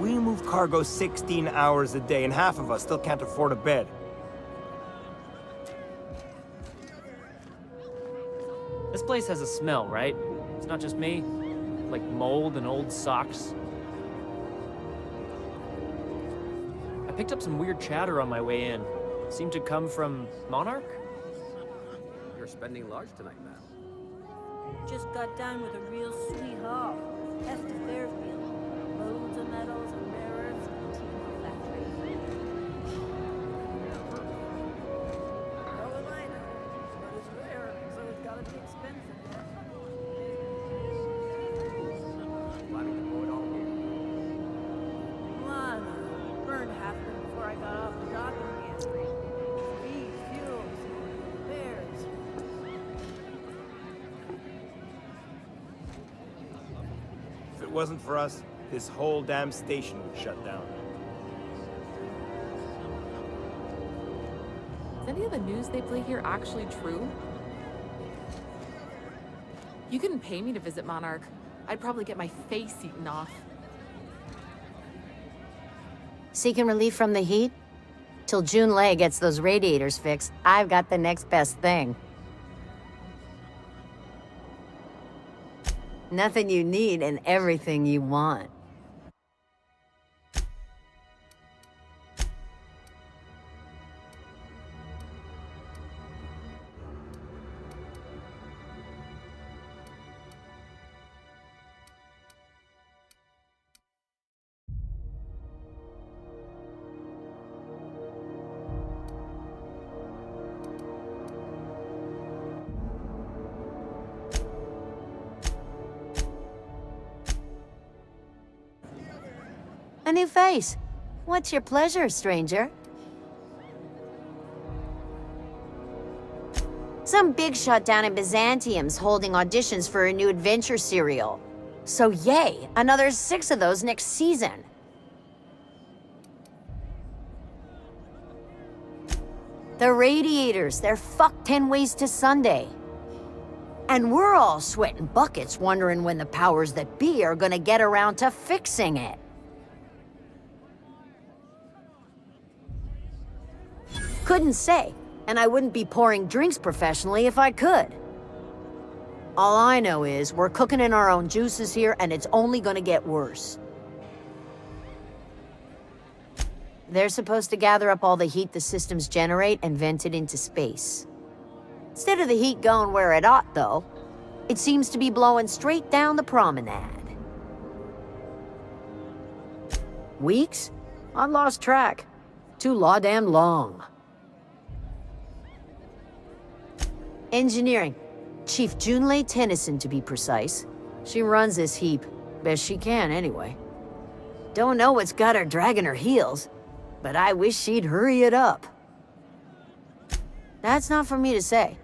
We move cargo 16 hours a day, and half of us still can't afford a bed. This place has a smell, right? It's not just me. Like mold and old socks. I picked up some weird chatter on my way in. Seemed to come from Monarch? You're spending large tonight, man. Just got done with a real sweet haul. Heft to Fairfield. Loads of metals and rare earths in the Timor factory. How will I know? But it's rare, so it's gotta be expensive, yeah? Planning to blow it all here. Come on, burned half of it before I got off the dock in Gantry. Feed, fuels, repairs. If it wasn't for us, this whole damn station would shut down. Is any of the news they play here actually true? You couldn't pay me to visit Monarch. I'd probably get my face eaten off. Seeking relief from the heat? Till Junlei gets those radiators fixed, I've got the next best thing. Nothing you need and everything you want. A new face. What's your pleasure, stranger? Some big shot down in Byzantium's holding auditions for a new adventure serial. So yay, another 6 of those next season. The Radiators, they're fucked 10 ways to Sunday. And we're all sweating buckets wondering when the powers that be are gonna get around to fixing it. Couldn't say, and I wouldn't be pouring drinks professionally if I could. All I know is we're cooking in our own juices here, and it's only gonna get worse. They're supposed to gather up all the heat the systems generate and vent it into space. Instead of the heat going where it ought, though, it seems to be blowing straight down the promenade. Weeks? I lost track. Too law-damn long. Engineering. Chief Junlei Tennyson, to be precise. She runs this heap. Best she can, anyway. Don't know what's got her dragging her heels, but I wish she'd hurry it up. That's not for me to say.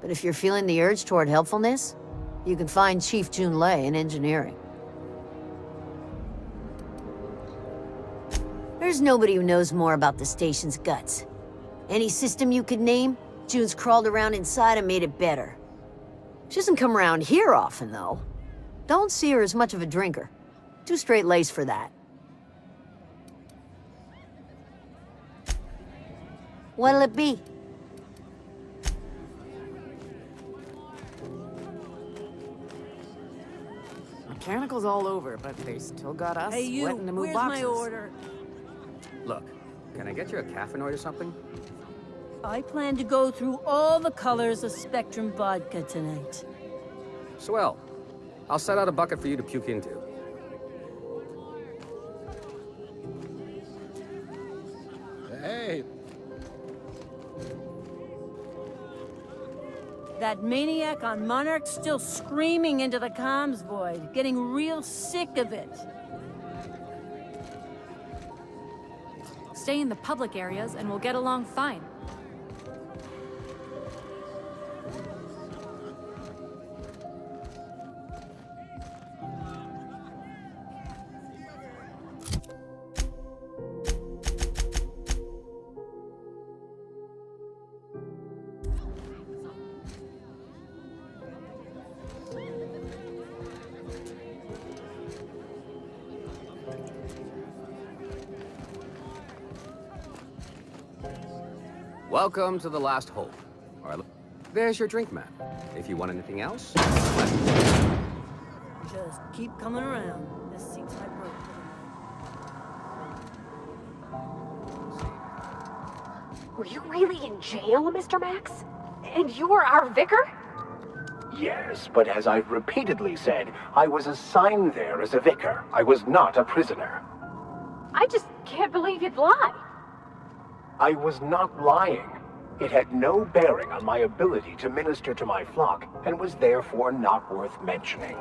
But if you're feeling the urge toward helpfulness, you can find Chief Junlei in engineering. There's nobody who knows more about the station's guts. Any system you could name, June's crawled around inside and made it better. She doesn't come around here often, though. Don't see her as much of a drinker. Too straight-laced for that. What'll it be? Mechanicals all over, but they still got us Hey, you, sweating to move where's boxes. my order? Look, can I get you a caffeinoid or something? I plan to go through all the colors of Spectrum vodka tonight. Swell. I'll set out a bucket for you to puke into. Hey. That maniac on Monarch's still screaming into the comms void, getting real sick of it. Stay in the public areas and we'll get along fine. Welcome to the Last Hope. All right, there's your drink map. If you want anything else, Just keep coming around. This seems like road. Were you really in jail, Mr. Max? And you're our vicar? Yes, but as I've repeatedly said, I was assigned there as a vicar. I was not a prisoner. I just can't believe you'd lie. I was not lying. It had no bearing on my ability to minister to my flock, and was therefore not worth mentioning.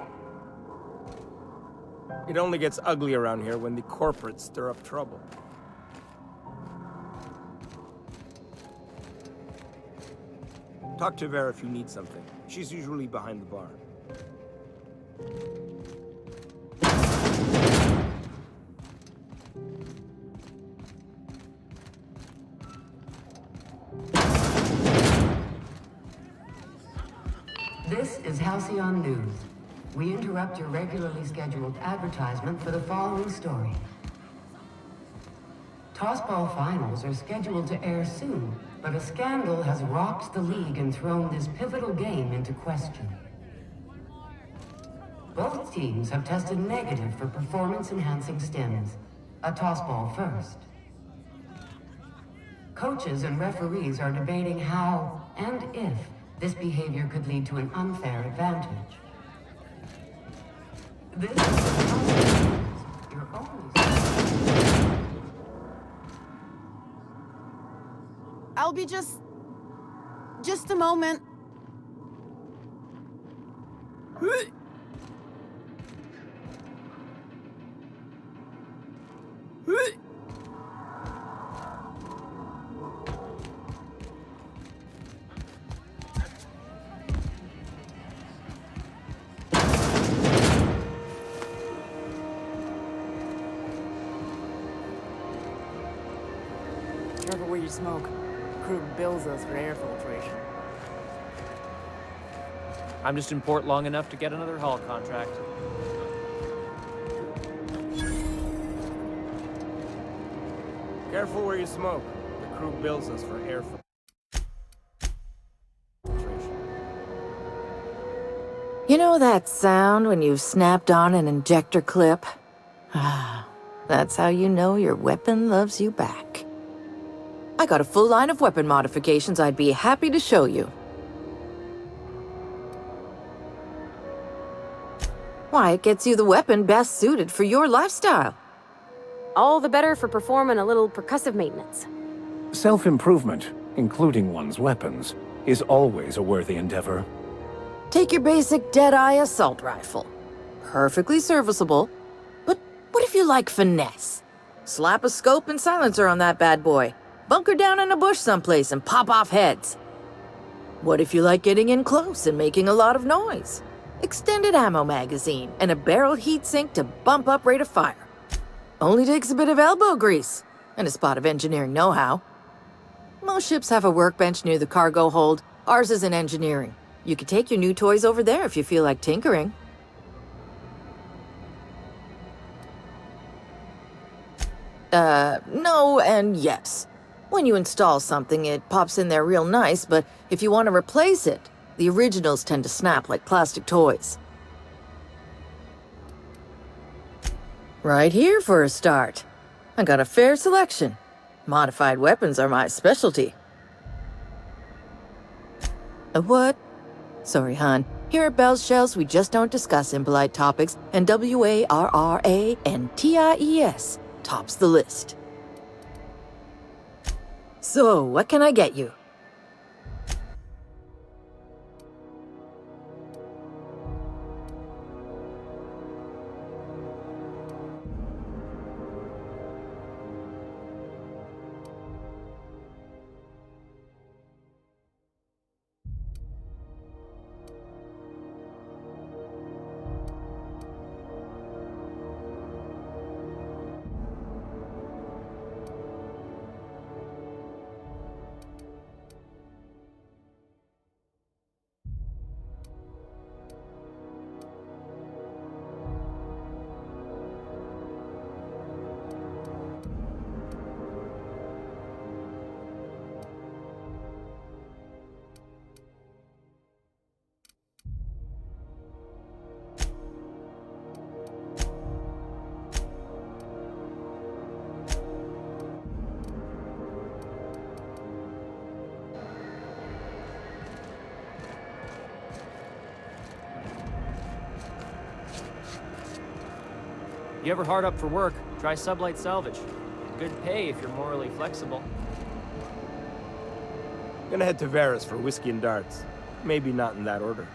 It only gets ugly around here when the corporates stir up trouble. Talk to Vera if you need something. She's usually behind the bar. This is Halcyon News. We interrupt your regularly scheduled advertisement for the following story. Tossball finals are scheduled to air soon, but a scandal has rocked the league and thrown this pivotal game into question. Both teams have tested negative for performance-enhancing stims. A tossball first. Coaches and referees are debating how and if this behavior could lead to an unfair advantage. This is your only... I'll be just a moment. Careful where you smoke. Crew bills us for air filtration. I'm just in port long enough to get another haul contract. Careful where you smoke. The crew bills us for air filtration. You know that sound when you've snapped on an injector clip? That's how you know your weapon loves you back. I got a full line of weapon modifications I'd be happy to show you. Why, it gets you the weapon best suited for your lifestyle. All the better for performing a little percussive maintenance. Self-improvement, including one's weapons, is always a worthy endeavor. Take your basic Deadeye assault rifle. Perfectly serviceable. But what if you like finesse? Slap a scope and silencer on that bad boy. Bunker down in a bush someplace and pop off heads. What if you like getting in close and making a lot of noise? Extended ammo magazine and a barrel heatsink to bump up rate of fire. Only takes a bit of elbow grease and a spot of engineering know-how. Most ships have a workbench near the cargo hold. Ours is in engineering. You could take your new toys over there if you feel like tinkering. No and yes. When you install something, it pops in there real nice, but if you want to replace it, the originals tend to snap like plastic toys. Right here for a start. I got a fair selection. Modified weapons are my specialty. A what? Sorry, hon. Here at Bell's Shells, we just don't discuss impolite topics, and WARRANTIES tops the list. So, what can I get you? you ever hard up for work, try sublight salvage. Good pay if you're morally flexible. Gonna head to Varus for whiskey and darts. Maybe not in that order.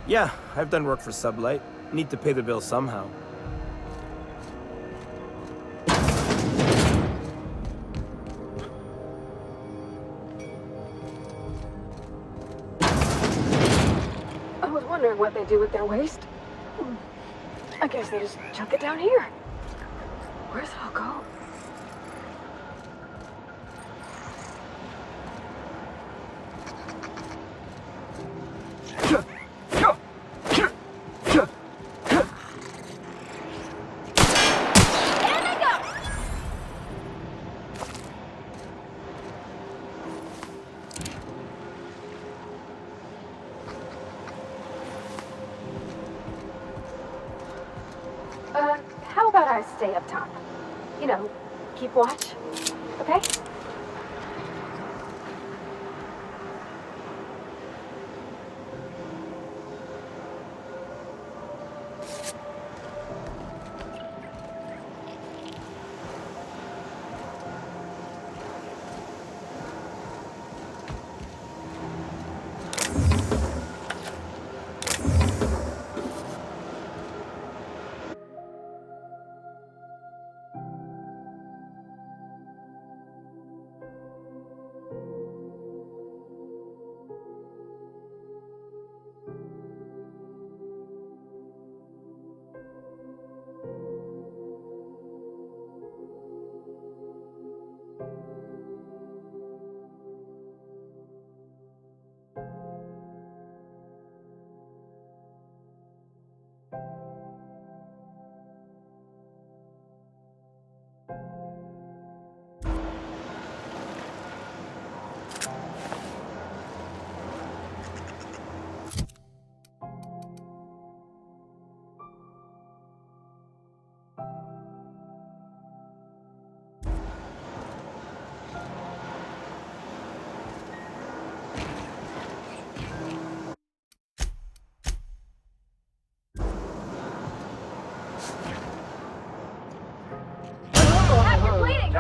Yeah, I've done work for Sublight. Need to pay the bill somehow. I was wondering what they do with their waste. I guess they just chuck it down here. Where's it all go? How about I stay up top? You know, keep watch, okay? You're bleeding!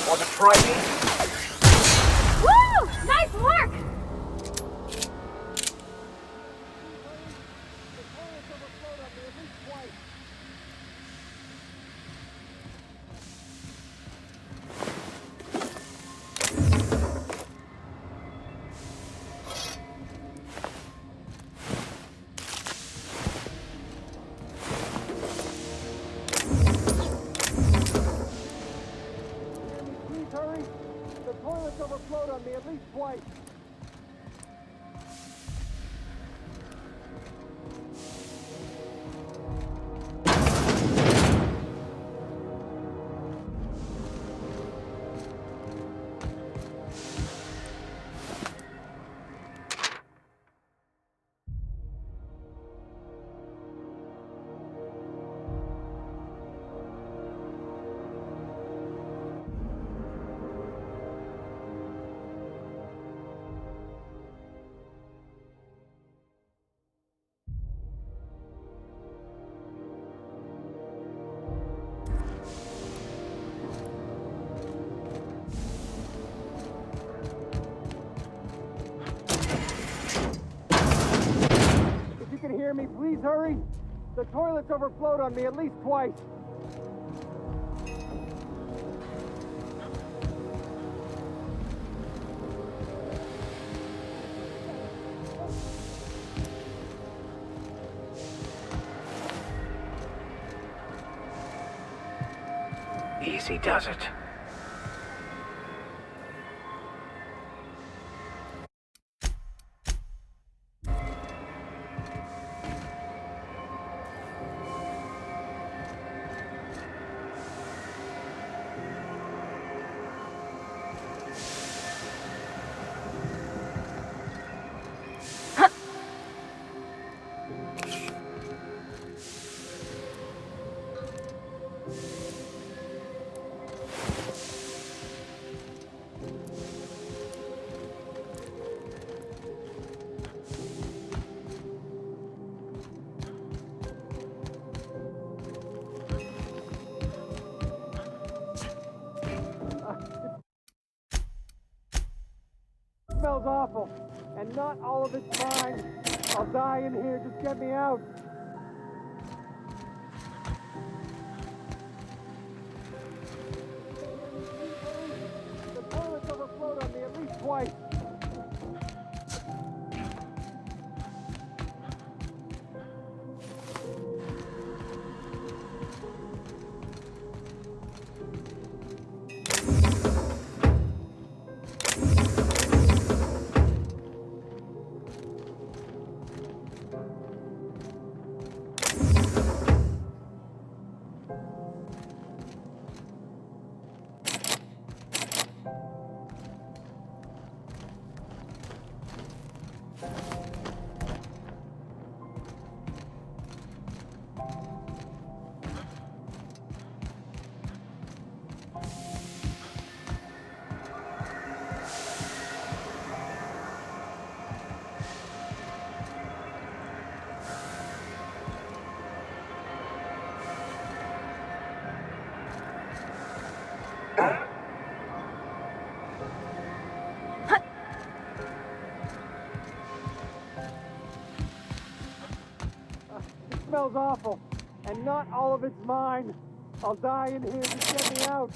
Want to try me? Woo! Nice work! hear me? Please hurry. The toilets overflowed on me at least twice. Easy does it. Smells awful, and not all of it's mine. I'll die in here. Just get me out. The toilets overflowed on me at least twice. It smells awful, and not all of it's mine. I'll die in here. Just get me out.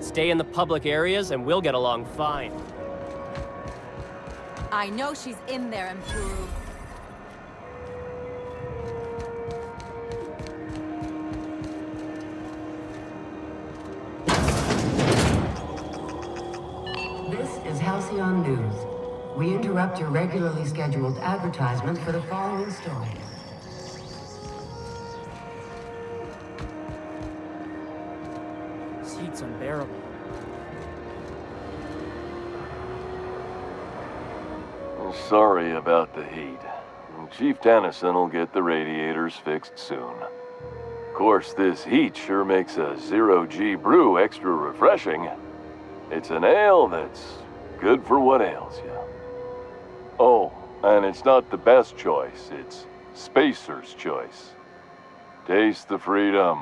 Stay in the public areas and we'll get along fine. I know she's in there, Impuru. This is Halcyon News. We interrupt your regularly scheduled advertisement for the following story. This heat's unbearable. Sorry about the heat. Chief Tennyson will get the radiators fixed soon. Of course, this heat sure makes a zero-G brew extra refreshing. It's an ale that's good for what ails you. Oh, and it's not the best choice, it's Spacer's choice. taste the freedom.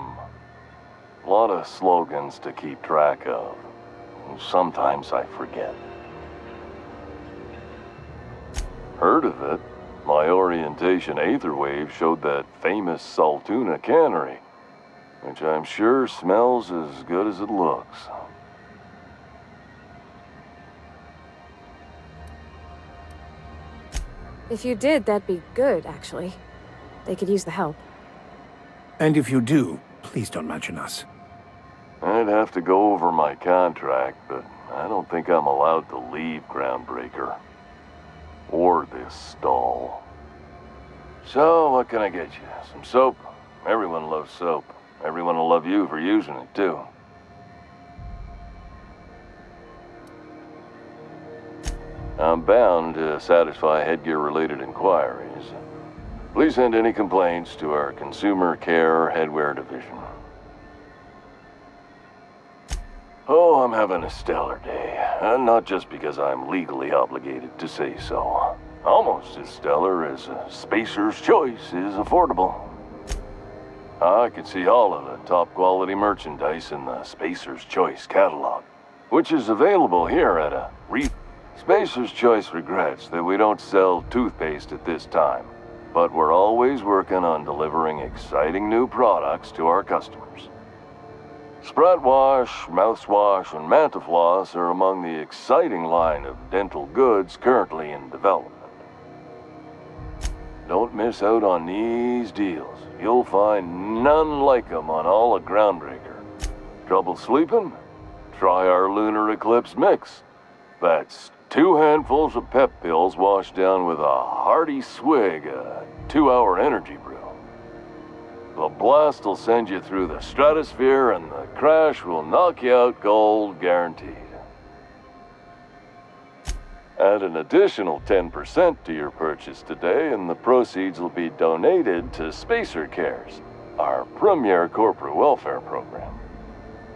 A lot of slogans to keep track of. Sometimes I forget. Heard of it? My orientation aether wave showed that famous Saltuna cannery, which I'm sure smells as good as it looks. If you did, that'd be good, actually. They could use the help. And if you do, please don't mention us. I'd have to go over my contract, but I don't think I'm allowed to leave Groundbreaker. Or this stall. So, what can I get you? Some soap? Everyone loves soap. Everyone will love you for using it, too. I'm bound to satisfy headgear-related inquiries. Please send any complaints to our Consumer Care Headwear Division. Oh, I'm having a stellar day. Not just because I'm legally obligated to say so. Almost as stellar as Spacer's Choice is affordable. I could see all of the top-quality merchandise in the Spacer's Choice catalog, which is available here at a Spacer's Choice regrets that we don't sell toothpaste at this time, but we're always working on delivering exciting new products to our customers. Sprout Wash, Mouthwash, and Mantafloss are among the exciting line of dental goods currently in development. Don't miss out on these deals. You'll find none like them on all of Groundbreaker. Trouble sleeping? Try our Lunar Eclipse Mix. That's 2 handfuls of pep pills washed down with a hearty swig of 2-hour energy brew. The blast will send you through the stratosphere, and the crash will knock you out cold, guaranteed. Add an additional 10% to your purchase today, and the proceeds will be donated to Spacer Cares, our premier corporate welfare program.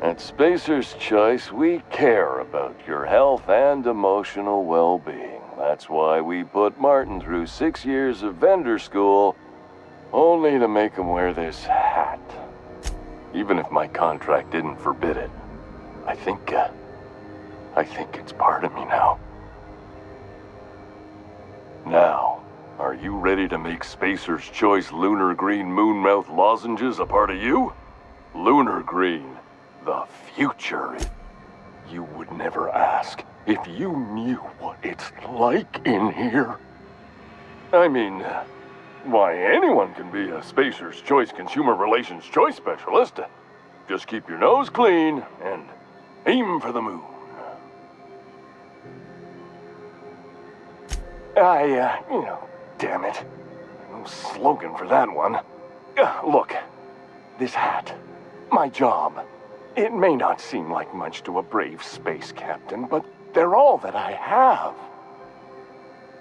At Spacer's Choice, we care about your health and emotional well-being. That's why we put Martin through 6 years of vendor school, only to make him wear this hat. Even if my contract didn't forbid it, I think it's part of me now. Now, are you ready to make Spacer's Choice Lunar Green Moonmouth lozenges a part of you? Lunar Green, the future. You would never ask if you knew what it's like in here. I mean, why, anyone can be a Spacer's Choice Consumer Relations Choice Specialist. Just keep your nose clean and aim for the moon. Damn it. No slogan for that one. Look, this hat, my job. It may not seem like much to a brave space captain, but they're all that I have.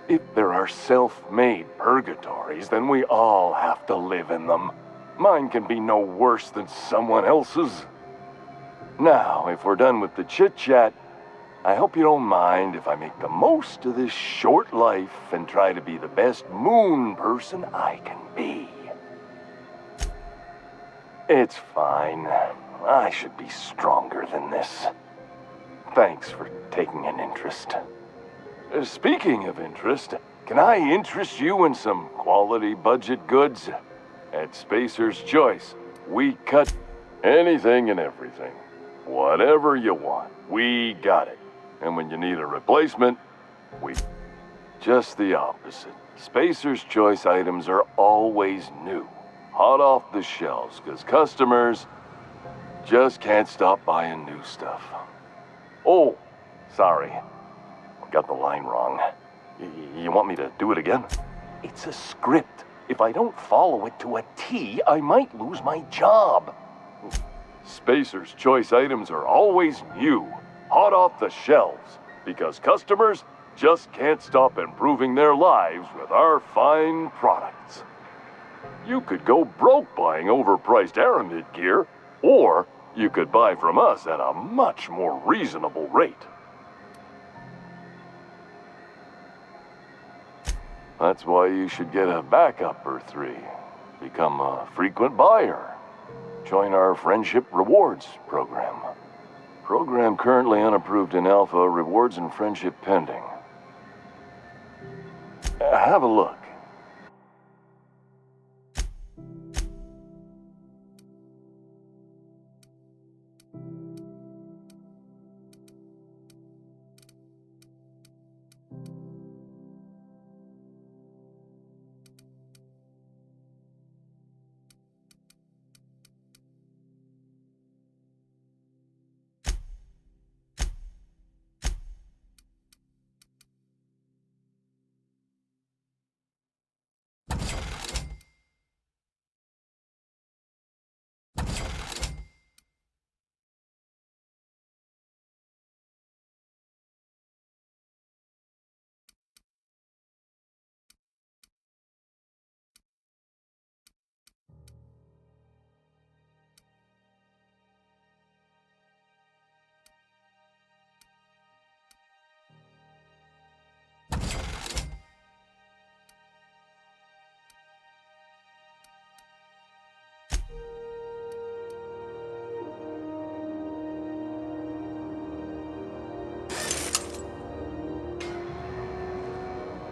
If there are self-made purgatories, then we all have to live in them. Mine can be no worse than someone else's. Now, if we're done with the chit-chat, I hope you don't mind if I make the most of this short life and try to be the best moon person I can be. It's fine. I should be stronger than this. Thanks for taking an interest. Speaking of interest, can I interest you in some quality budget goods? At Spacer's Choice, we cut anything and everything. Whatever you want, we got it. And when you need a replacement, we... Just the opposite. Spacer's Choice items are always new, hot off the shelves, because customers just can't stop buying new stuff. Oh, sorry. Got the line wrong. You want me to do it again? It's a script. If I don't follow it to a T, I might lose my job. Spacer's Choice items are always new, hot off the shelves, because customers just can't stop improving their lives with our fine products. You could go broke buying overpriced Aramid gear, or you could buy from us at a much more reasonable rate. That's why you should get a backup or 3. Become a frequent buyer. Join our Friendship Rewards program. Program currently unapproved in Alpha, rewards and friendship pending. Have a look.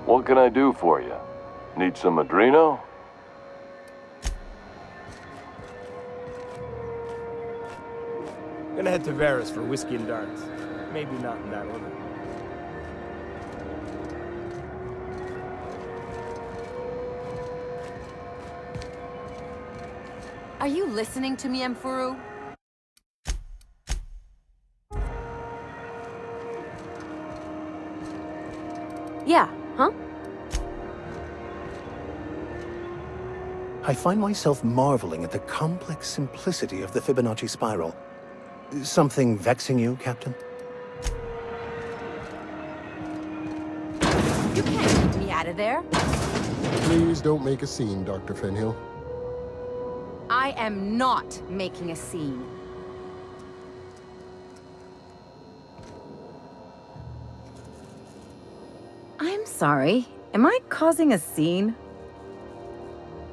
What can I do for you? Need some Adreno? Gonna head to Varus for whiskey and darts. Maybe not in that order. Are you listening to me, Emfuru? Yeah, huh? I find myself marveling at the complex simplicity of the Fibonacci spiral. Something vexing you, Captain? You can't keep me out of there. Please don't make a scene, Dr. Fenhill. I am not making a scene. I'm sorry. Am I causing a scene?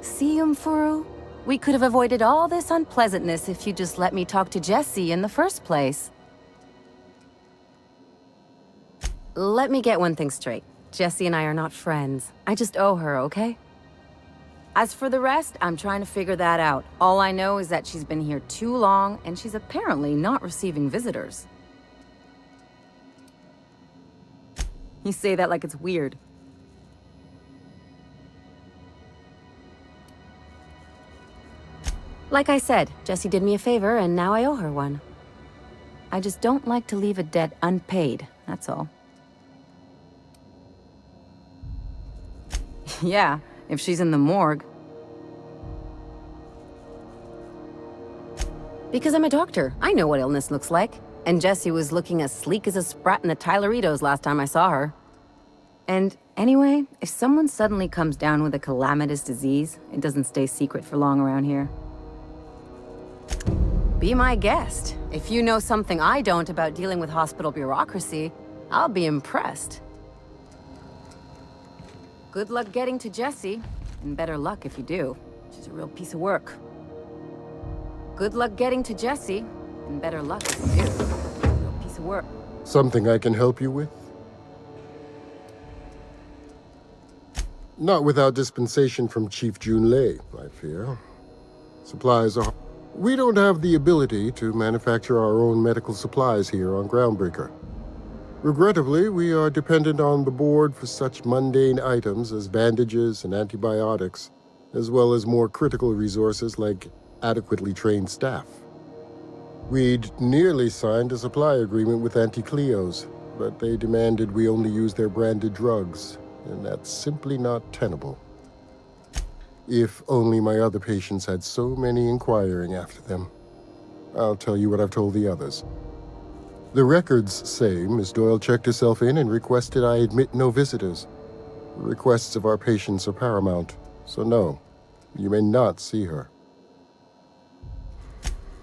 See, Emfuru? We could have avoided all this unpleasantness if you just let me talk to Jessie in the first place. Let me get one thing straight. Jessie and I are not friends. I just owe her, okay? As for the rest, I'm trying to figure that out. All I know is that she's been here too long, and she's apparently not receiving visitors. You say that like it's weird. Like I said, Jessie did me a favor, and now I owe her one. I just don't like to leave a debt unpaid, that's all. Yeah, if she's in the morgue. Because I'm a doctor, I know what illness looks like. And Jessie was looking as sleek as a sprat in the Tyleritos last time I saw her. And anyway, if someone suddenly comes down with a calamitous disease, it doesn't stay secret for long around here. Be my guest. If you know something I don't about dealing with hospital bureaucracy, I'll be impressed. Good luck getting to Jessie, and better luck if you do. She's a real piece of work. Good luck getting to Jessie, and better luck if you do. She's a real piece of work. Something I can help you with? Not without dispensation from Chief Junlei, I fear. Supplies are... We don't have the ability to manufacture our own medical supplies here on Groundbreaker. Regrettably, we are dependent on the board for such mundane items as bandages and antibiotics, as well as more critical resources like adequately trained staff. We'd nearly signed a supply agreement with Anti-Cleos, but they demanded we only use their branded drugs, and that's simply not tenable. If only my other patients had so many inquiring after them. I'll tell you what I've told the others. The records say Miss Doyle checked herself in and requested I admit no visitors. The requests of our patients are paramount, so no, you may not see her.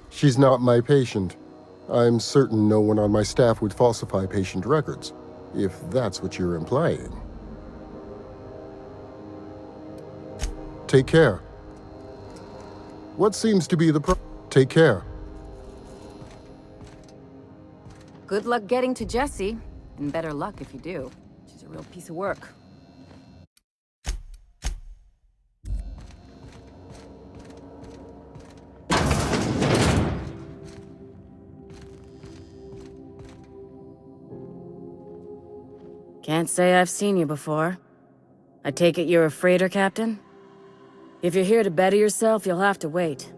She's not my patient. I'm certain no one on my staff would falsify patient records, if that's what you're implying. Take care. What seems to be the problem? Take care. Good luck getting to Jessie, and better luck if you do. She's a real piece of work. Can't say I've seen you before. I take it you're a freighter captain? If you're here to better yourself, you'll have to wait.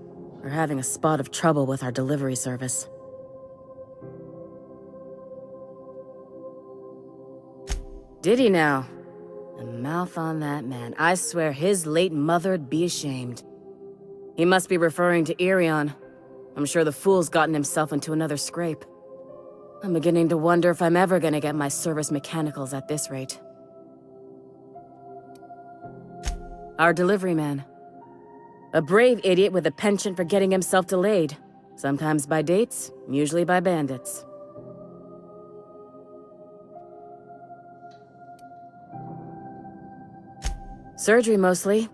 We're having a spot of trouble with our delivery service. Did he now? The mouth on that man. I swear his late mother'd be ashamed. He must be referring to Irion. I'm sure the fool's gotten himself into another scrape. I'm beginning to wonder if I'm ever gonna get my service mechanicals at this rate. Our delivery man. A brave idiot with a penchant for getting himself delayed. Sometimes by dates, usually by bandits. Surgery mostly.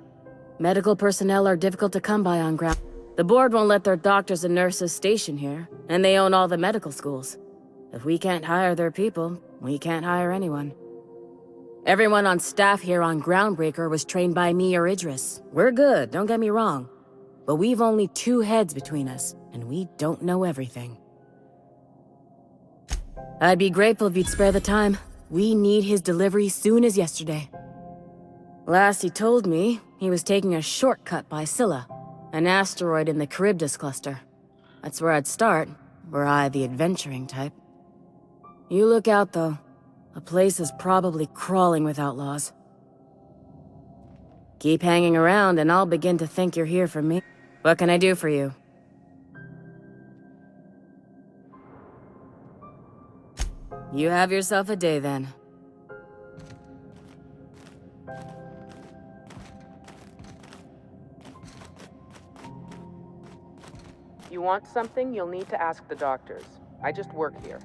Medical personnel are difficult to come by on ground. The board won't let their doctors and nurses station here, and they own all the medical schools. If we can't hire their people, we can't hire anyone. Everyone on staff here on Groundbreaker was trained by me or Idris. We're good, don't get me wrong. But we've only 2 heads between us, and we don't know everything. I'd be grateful if you'd spare the time. We need his delivery soon as yesterday. Last he told me, he was taking a shortcut by Scylla, an asteroid in the Charybdis cluster. That's where I'd start, were I the adventuring type. You look out, though. The place is probably crawling with outlaws. Keep hanging around, and I'll begin to think you're here for me. What can I do for you? You have yourself a day, then. You want something, you'll need to ask the doctors. I just work here.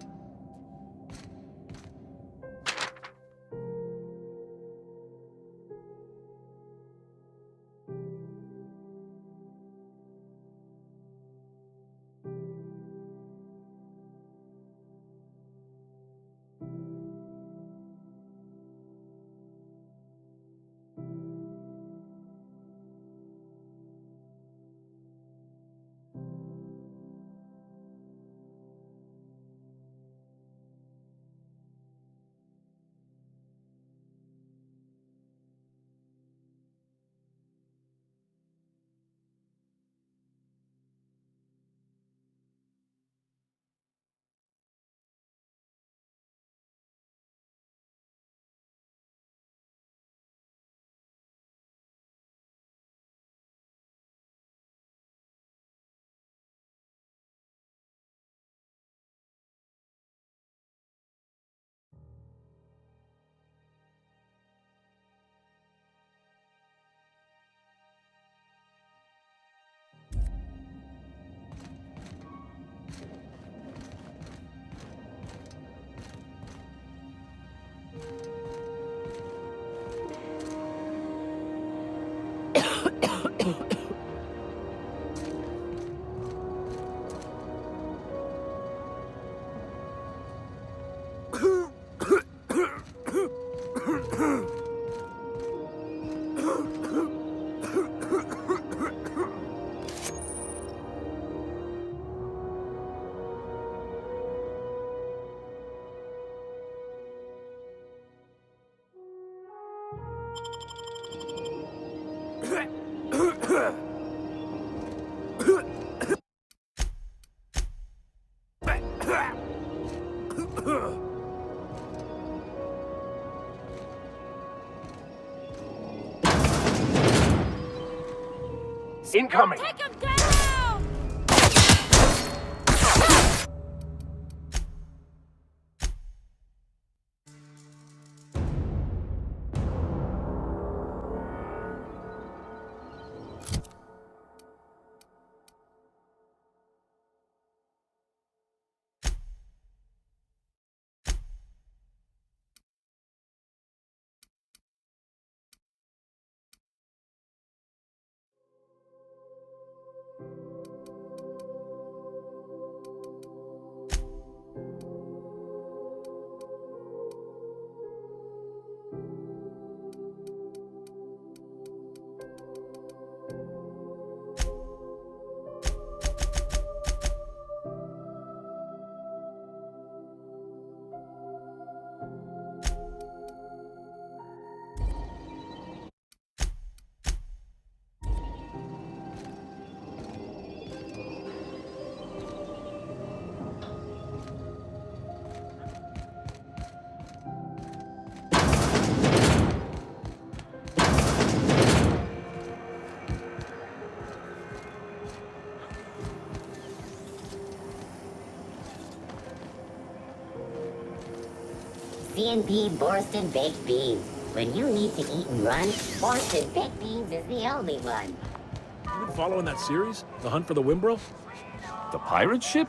Incoming! Take him down! DNP Borsted Baked Beans. When you need to eat and run, Borsted Baked Beans is the only one. You been following that series? The Hunt for the Wimbro? The pirate ship?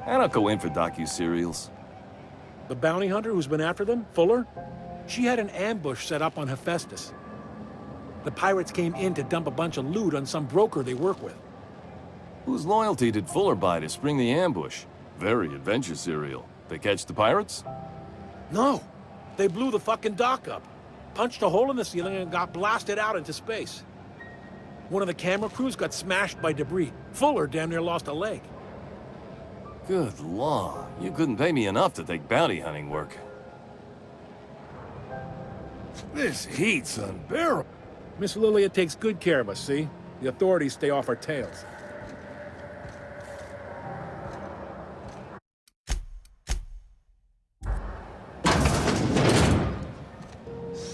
I don't go in for docu-serials. The bounty hunter who's been after them, Fuller? She had an ambush set up on Hephaestus. The pirates came in to dump a bunch of loot on some broker they work with. Whose loyalty did Fuller buy to spring the ambush? Very adventure serial. They catch the pirates? No. They blew the fucking dock up, punched a hole in the ceiling, and got blasted out into space. One of the camera crews got smashed by debris. Fuller damn near lost a leg. Good law. You couldn't pay me enough to take bounty hunting work. This heat's unbearable. Miss Lilia takes good care of us, see? The authorities stay off our tails.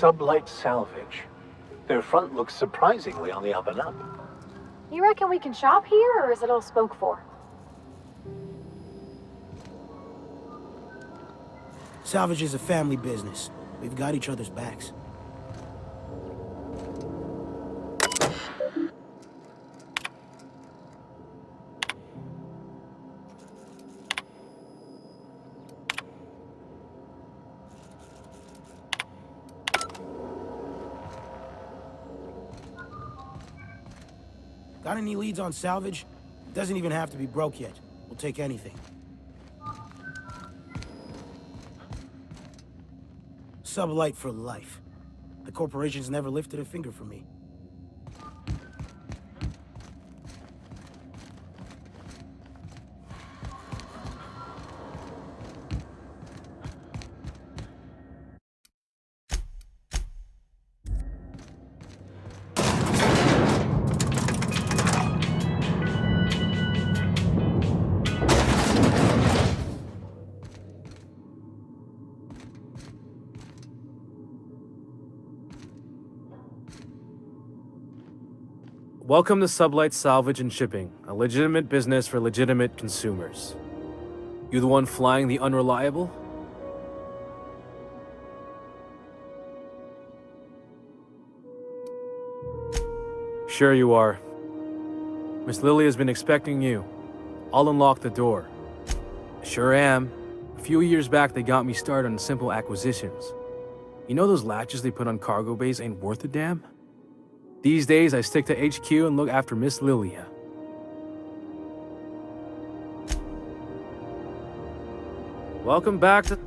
Sublight Salvage. Their front looks surprisingly on the up and up. You reckon we can shop here, or is it all spoke for? Salvage is a family business. We've got each other's backs. Got any leads on salvage? Doesn't even have to be broke yet. We'll take anything. Sublight for life. The corporation's never lifted a finger for me. Welcome to Sublight Salvage and Shipping, a legitimate business for legitimate consumers. You the one flying the unreliable? Sure you are. Miss Lily has been expecting you. I'll unlock the door. Sure am. A few years back, they got me started on simple acquisitions. You know those latches they put on cargo bays ain't worth a damn? These days, I stick to HQ and look after Miss Lilia. Welcome back to...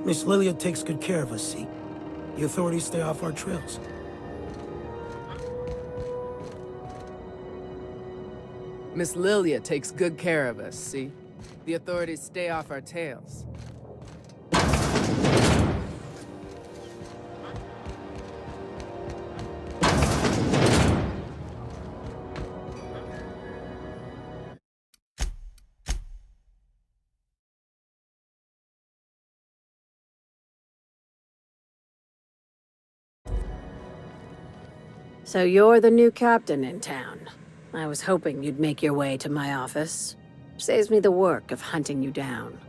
Miss Lilia takes good care of us, see? The authorities stay off our trails. Miss Lilia takes good care of us, see? The authorities stay off our tails. So you're the new captain in town. I was hoping you'd make your way to my office. Saves me the work of hunting you down.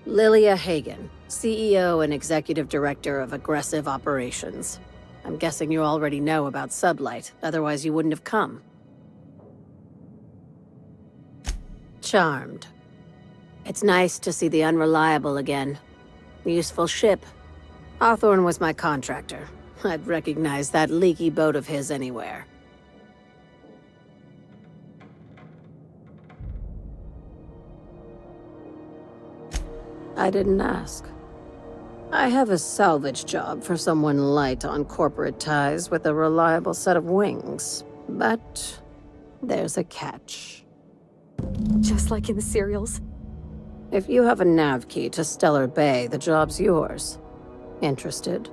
Lilia Hagen, CEO and Executive Director of Aggressive Operations. I'm guessing you already know about Sublight, otherwise you wouldn't have come. Charmed. It's nice to see the Unreliable again. Useful ship. Hawthorne was my contractor. I'd recognize that leaky boat of his anywhere. I didn't ask. I have a salvage job for someone light on corporate ties with a reliable set of wings. But there's a catch. Just like in the serials? If you have a nav key to Stellar Bay, the job's yours. Interested?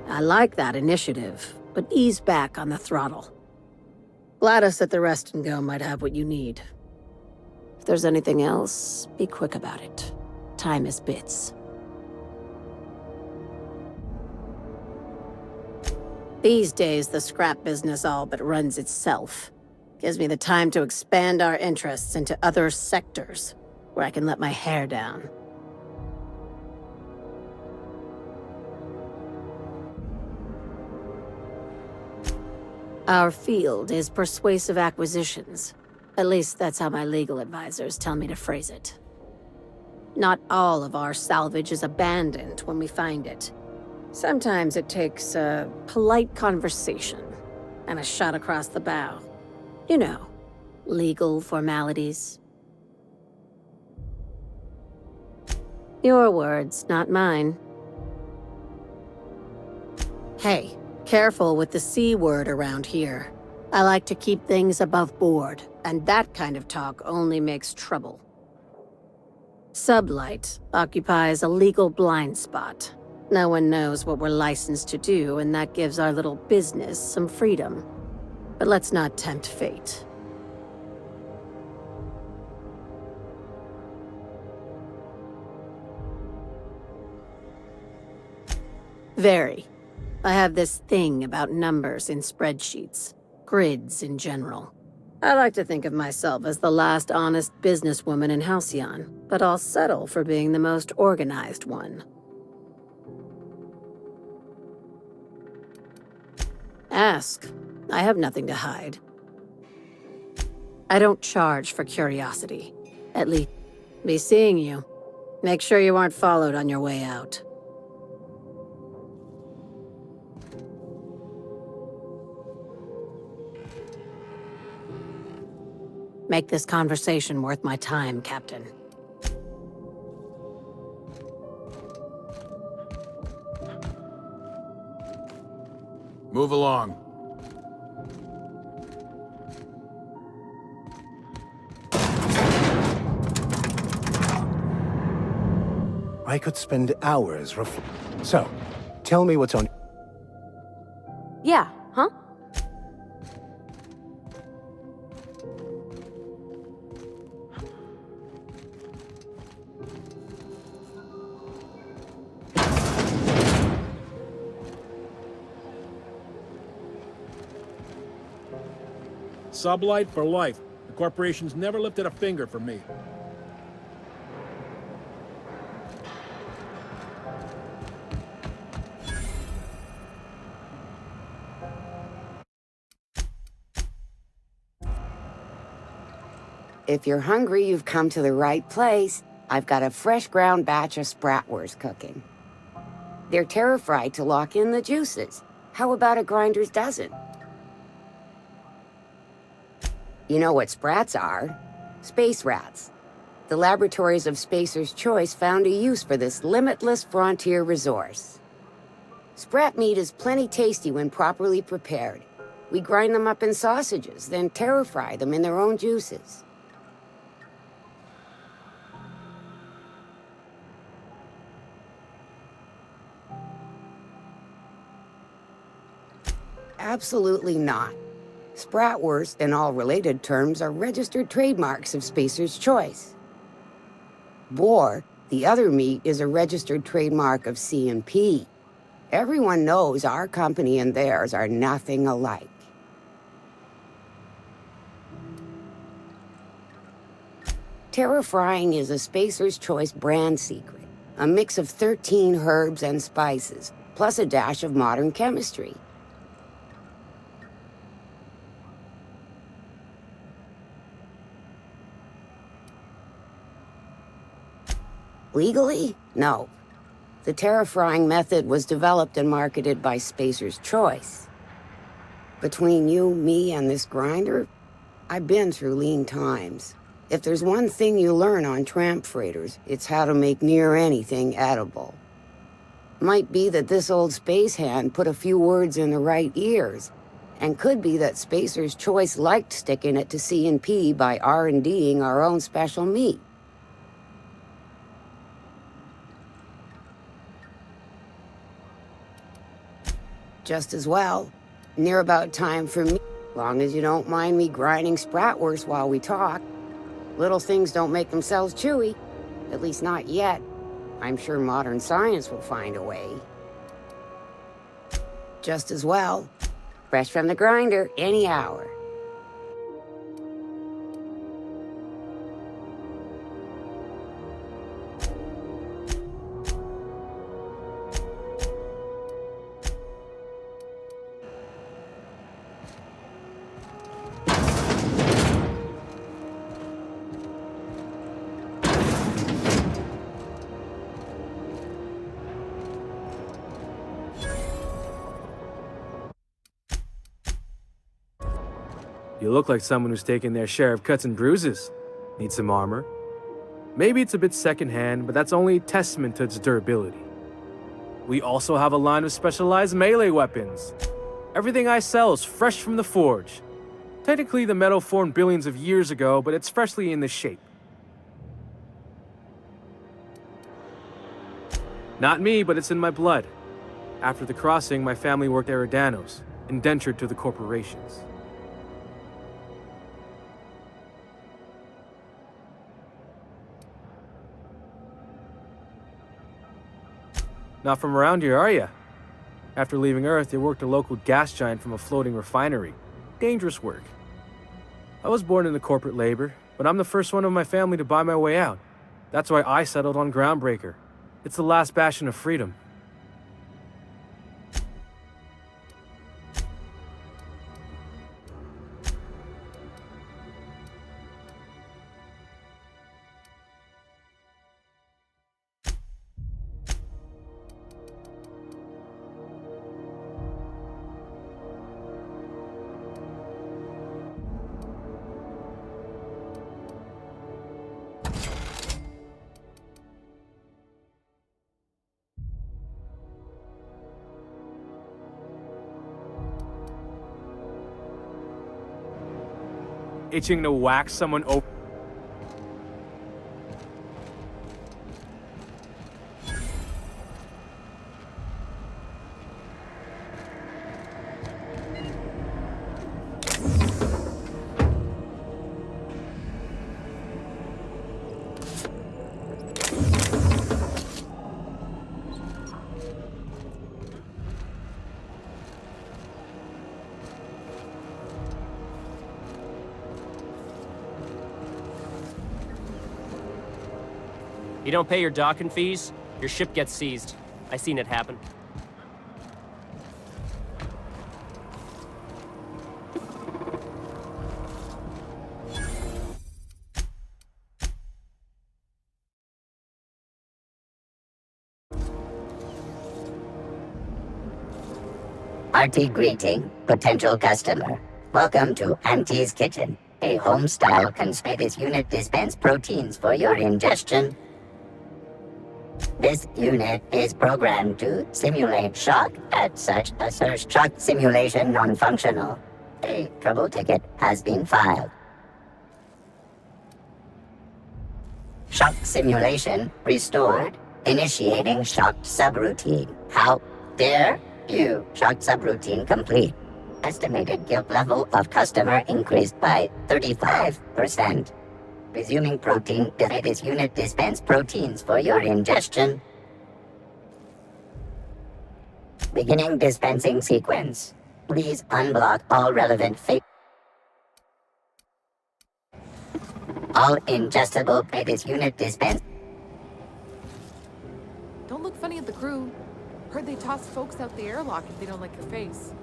I like that initiative, but ease back on the throttle. Gladys at the Rest and Go might have what you need. If there's anything else, be quick about it. Time is bits. These days, the scrap business all but runs itself. Gives me the time to expand our interests into other sectors, where I can let my hair down. Our field is persuasive acquisitions. At least that's how my legal advisors tell me to phrase it. Not all of our salvage is abandoned when we find it. Sometimes it takes a polite conversation and a shot across the bow. You know, legal formalities. Your words, not mine. Hey, careful with the C word around here. I like to keep things above board, and that kind of talk only makes trouble. Sublight occupies a legal blind spot. No one knows what we're licensed to do, and that gives our little business some freedom. But let's not tempt fate. Very. I have this thing about numbers in spreadsheets, grids in general. I like to think of myself as the last honest businesswoman in Halcyon, but I'll settle for being the most organized one. Ask. I have nothing to hide. I don't charge for curiosity. At least, be seeing you. Make sure you aren't followed on your way out. Make this conversation worth my time, Captain. Move along. I could spend hours So, tell me what's on... Yeah, huh? Sublight for life. The corporation's never lifted a finger for me. If you're hungry, you've come to the right place. I've got a fresh ground batch of spratwurst cooking. They're terra-fried to lock in the juices. How about a grinder's dozen? You know what sprats are? Space rats. The laboratories of Spacer's Choice found a use for this limitless frontier resource. Sprat meat is plenty tasty when properly prepared. We grind them up in sausages, then terra-fry them in their own juices. Absolutely not. Spratwurst and all related terms are registered trademarks of Spacer's Choice. Boar, the other meat, is a registered trademark of C&P. Everyone knows our company and theirs are nothing alike. Terra-frying is a Spacer's Choice brand secret, a mix of 13 herbs and spices, plus a dash of modern chemistry. Legally? No. The terra-frying method was developed and marketed by Spacer's Choice. Between you, me, and this grinder, I've been through lean times. If there's one thing you learn on tramp freighters, it's how to make near anything edible. Might be that this old space hand put a few words in the right ears, and could be that Spacer's Choice liked sticking it to C&P by R&D'ing our own special meat. Just as well. Near about time for me. Long as you don't mind me grinding spratwurst while we talk. Little things don't make themselves chewy. At least not yet. I'm sure modern science will find a way. Just as well. Fresh from the grinder, any hour. You look like someone who's taken their share of cuts and bruises. Need some armor? Maybe it's a bit secondhand, but that's only a testament to its durability. We also have a line of specialized melee weapons. Everything I sell is fresh from the forge. Technically, the metal formed billions of years ago, but it's freshly in this shape. Not me, but it's in my blood. After the crossing, my family worked Eridanos, indentured to the corporations. Not from around here, are ya? After leaving Earth, you worked a local gas giant from a floating refinery. Dangerous work. I was born into corporate labor, but I'm the first one of my family to buy my way out. That's why I settled on Groundbreaker. It's the last bastion of freedom. Itching to whack someone open. You don't pay your docking fees, your ship gets seized. I seen it happen. Hearty greeting, potential customer. Welcome to Auntie's Kitchen, a home-style conspicuous unit dispense proteins for your ingestion. This unit is programmed to simulate shock. As such, assert shock simulation non-functional. A trouble ticket has been filed. Shock simulation restored. Initiating shocked subroutine. How dare you? Shocked subroutine complete. Estimated guilt level of customer increased by 35%. Resuming protein, this unit dispense proteins for your ingestion. Beginning dispensing sequence. Please unblock all relevant all ingestible this unit dispense. Don't look funny at the crew. Heard they toss folks out the airlock if they don't like your face.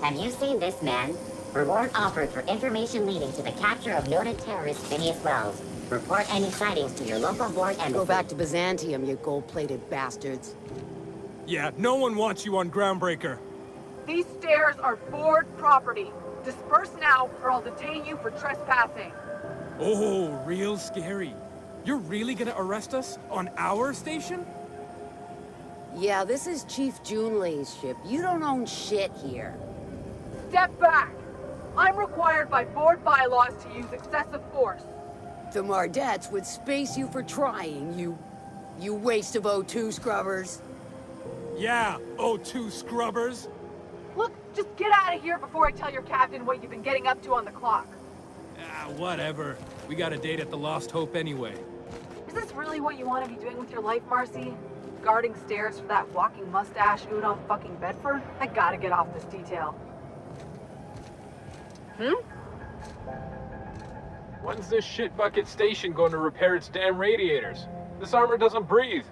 Have you seen this man? Reward offered for information leading to the capture of noted terrorist Phineas Wells. Report any sightings to your local board and Go back to Byzantium, you gold-plated bastards. Yeah, no one wants you on Groundbreaker. These stairs are board property. Disperse now, or I'll detain you for trespassing. Oh, real scary. You're really gonna arrest us on our station? Yeah, this is Chief Junlei's ship. You don't own shit here. Step back! I'm required by board bylaws to use excessive force. The Mardettes would space you for trying, you waste of O2 scrubbers. Yeah, O2 scrubbers. Look, just get out of here before I tell your captain what you've been getting up to on the clock. Whatever. We got a date at the Lost Hope anyway. Is this really what you want to be doing with your life, Marcy? Guarding stairs for that walking mustache Udon fucking Bedford? I gotta get off this detail. When's this shitbucket station going to repair its damn radiators? This armor doesn't breathe.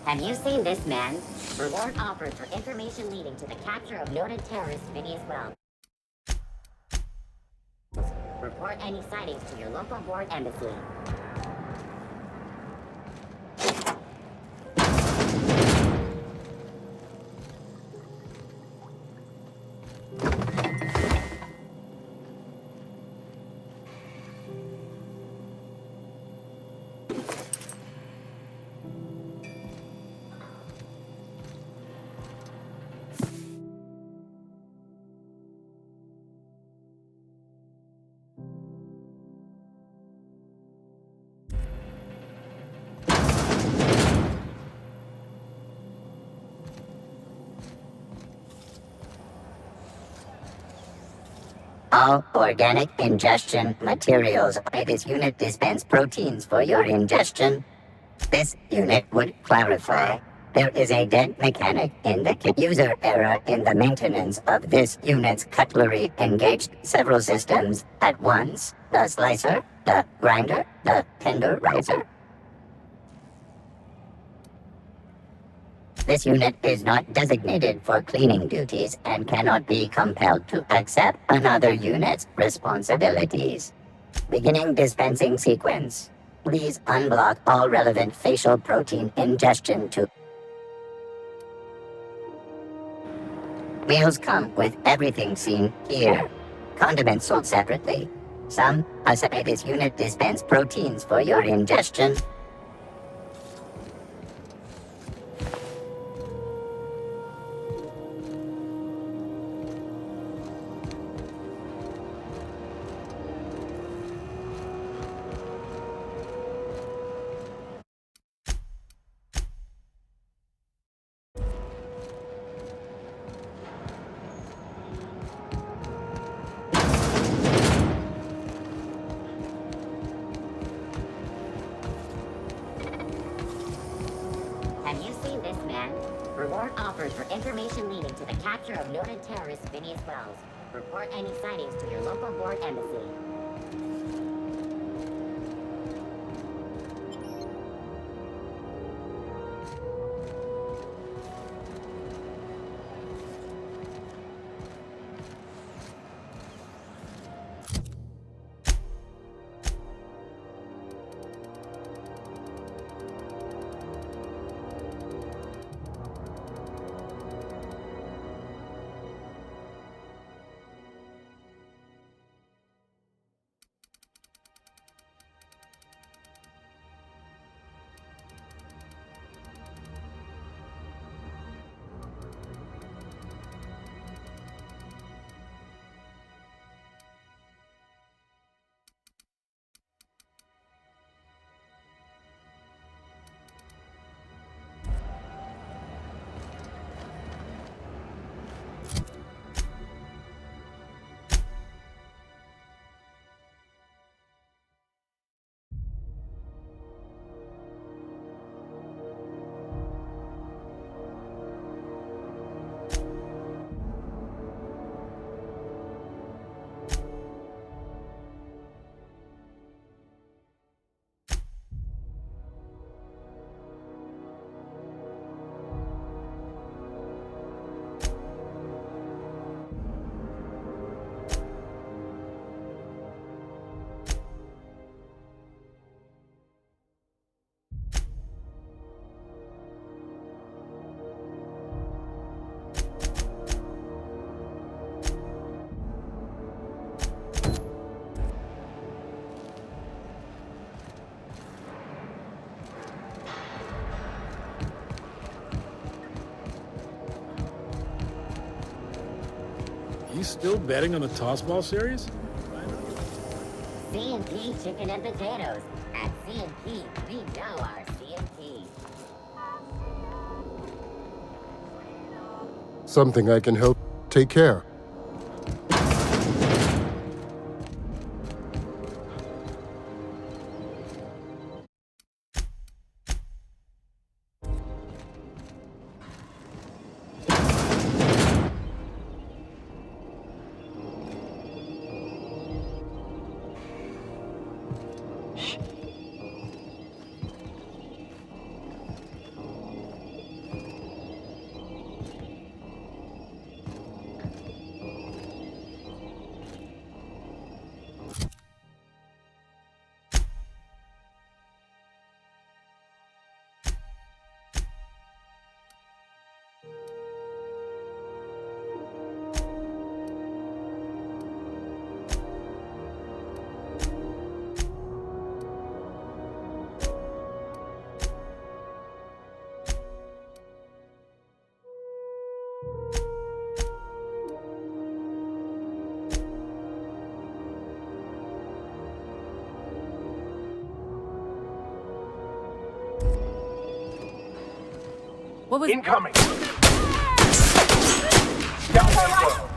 Have you seen this man? Reward offered for information leading to the capture of noted terrorist Phineas Wells. Report any sightings to your local board embassy. All organic ingestion materials by this unit dispense proteins for your ingestion. This unit would clarify. There is a dead mechanic in the user error in the maintenance of this unit's cutlery engaged several systems at once. The slicer, the grinder, the tenderizer. This unit is not designated for cleaning duties and cannot be compelled to accept another unit's responsibilities. Beginning dispensing sequence. Please unblock all relevant facial protein ingestion to... Meals come with everything seen here. Condiments sold separately. Some aside this unit dispense proteins for your ingestion. Have you seen this man? Reward offers for information leading to the capture of noted terrorist Phineas Wells. Report any sightings to your local board embassy. You still betting on the tossball series? C&P chicken and potatoes. At C&P, we know our C&P. Something I can help. Take care. What was incoming? Down that road.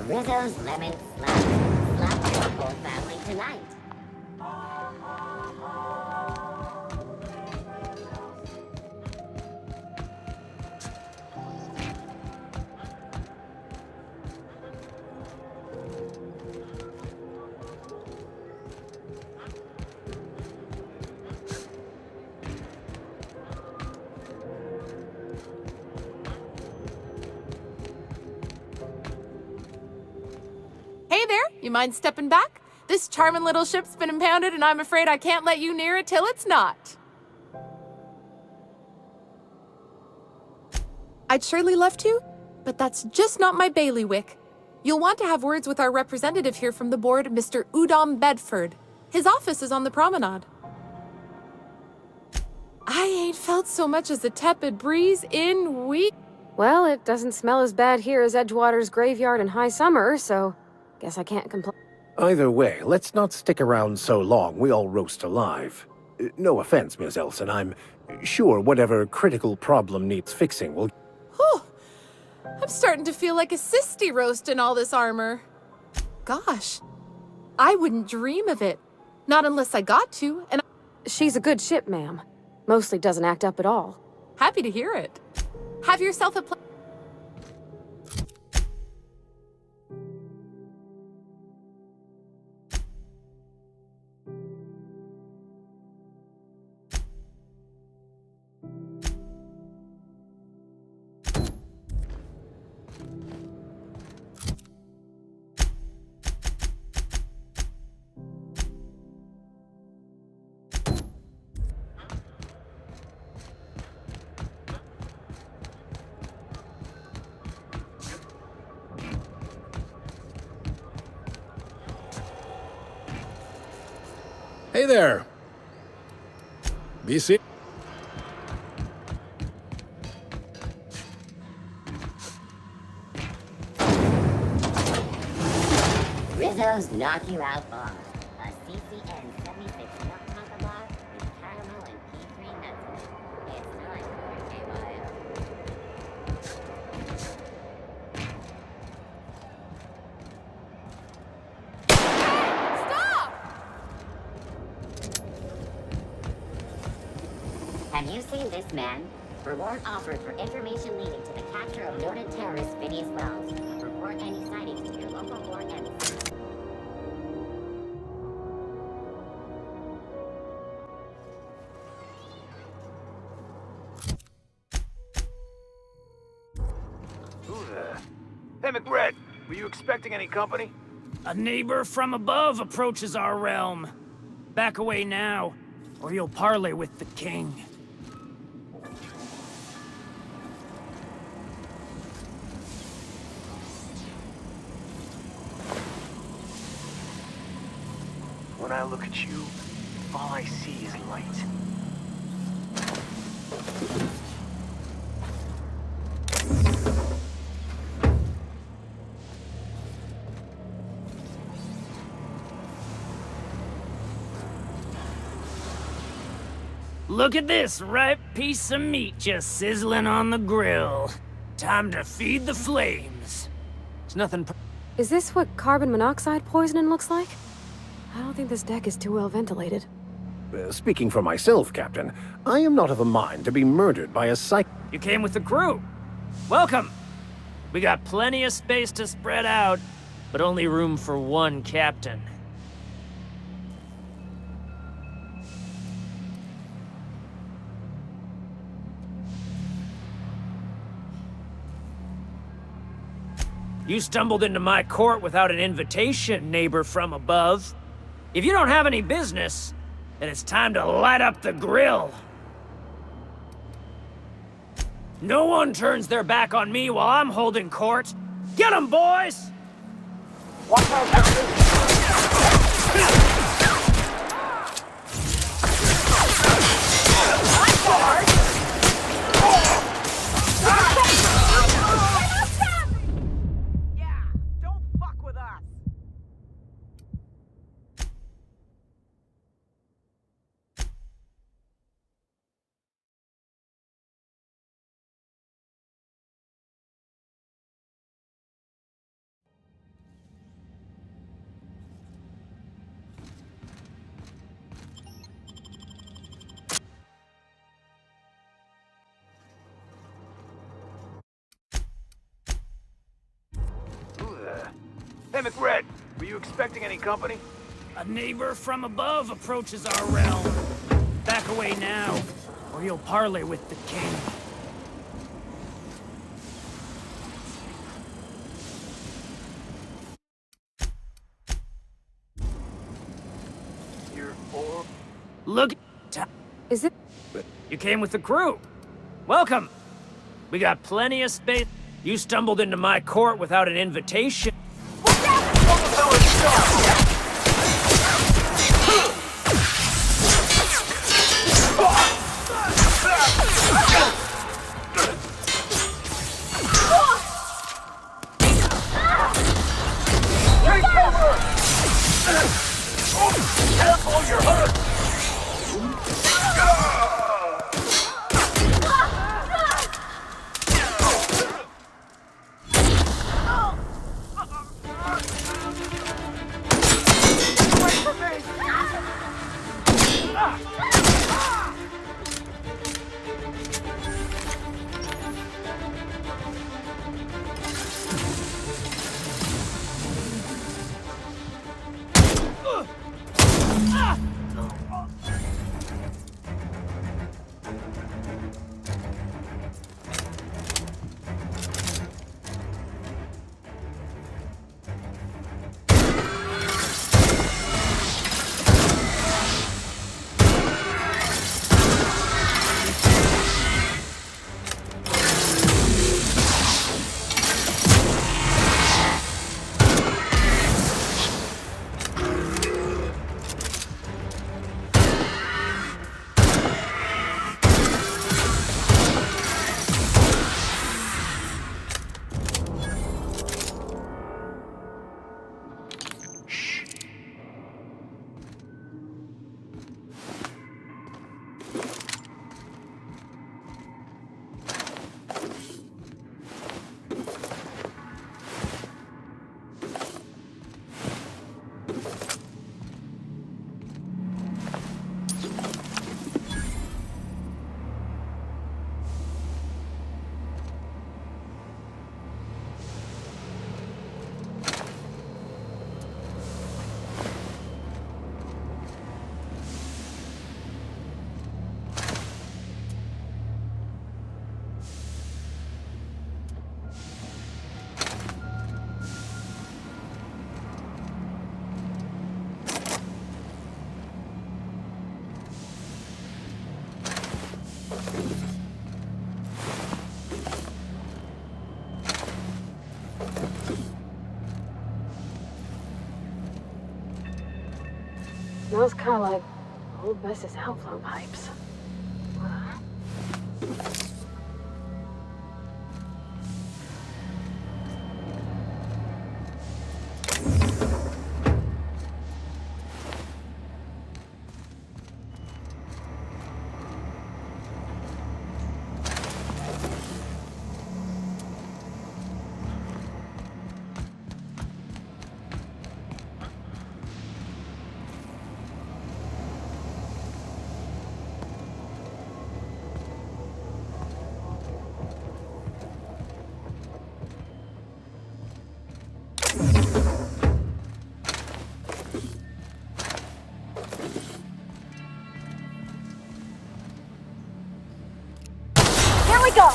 Rizzo's Lemon Slap. Slap your whole family tonight. Hey there, you mind stepping back? This charming little ship's been impounded and I'm afraid I can't let you near it till it's not. I'd surely love to, but that's just not my bailiwick. You'll want to have words with our representative here from the board, Mr. Udom Bedford. His office is on the promenade. I ain't felt so much as a tepid breeze in weeks. Well, it doesn't smell as bad here as Edgewater's graveyard in high summer, so guess I can't complain. Either way, let's not stick around so long we all roast alive. No offense, Ms. Elson, I'm sure whatever critical problem needs fixing will... Whew. I'm starting to feel like a sisty roast in all this armor. Gosh, I wouldn't dream of it. Not unless I got to, and She's a good ship, ma'am. Mostly doesn't act up at all. Happy to hear it. Have yourself a Hey there. Be seated. Rizzo's Knock You Out Bar. A CCN 76 nut conker bar with caramel and P3 nuts. It's time for KYO. Have you seen this man? Reward offered for information leading to the capture center of noted terrorist Phineas Wells. Report any sightings to your local port and... Hey, McBride, were you expecting any company? A neighbor from above approaches our realm. Back away now, or you'll parley with the king. When I look at you, all I see is light. Look at this ripe piece of meat just sizzling on the grill. Time to feed the flames. It's nothing. Is this what carbon monoxide poisoning looks like? I don't think this deck is too well ventilated. Speaking for myself, Captain, I am not of a mind to be murdered by a psych... You came with the crew. Welcome. We got plenty of space to spread out, but only room for one captain. You stumbled into my court without an invitation, neighbor from above. If you don't have any business, then it's time to light up the grill. No one turns their back on me while I'm holding court. Get 'em, boys! Watch out, Captain! Hey, McRed, were you expecting any company? A neighbor from above approaches our realm. Back away now, or you'll parley with the king. Your orb? Look. Is it? You came with the crew. Welcome. We got plenty of space. You stumbled into my court without an invitation. Careful, you're hurt! Smells kind of like old Mrs. outflow pipes. Here we go!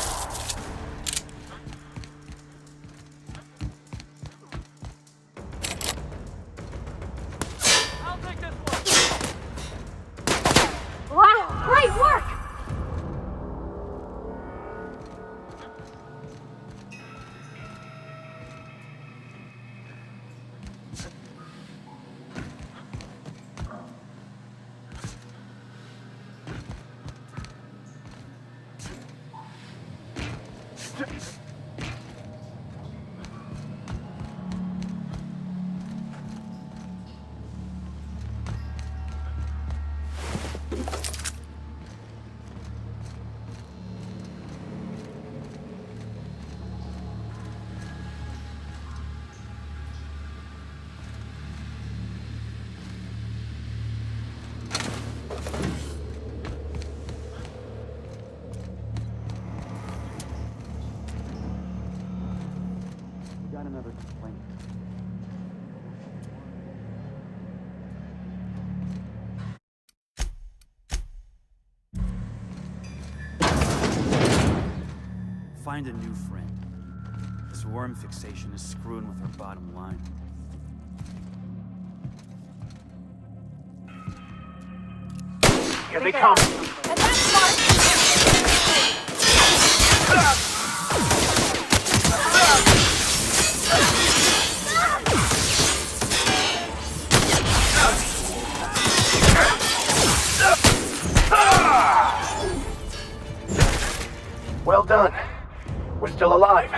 I'll take this one! Wow, great work! Got another complaint. Find a new friend. This worm fixation is screwing with our bottom line. Here they come. And that's smart! Well done. We're still alive.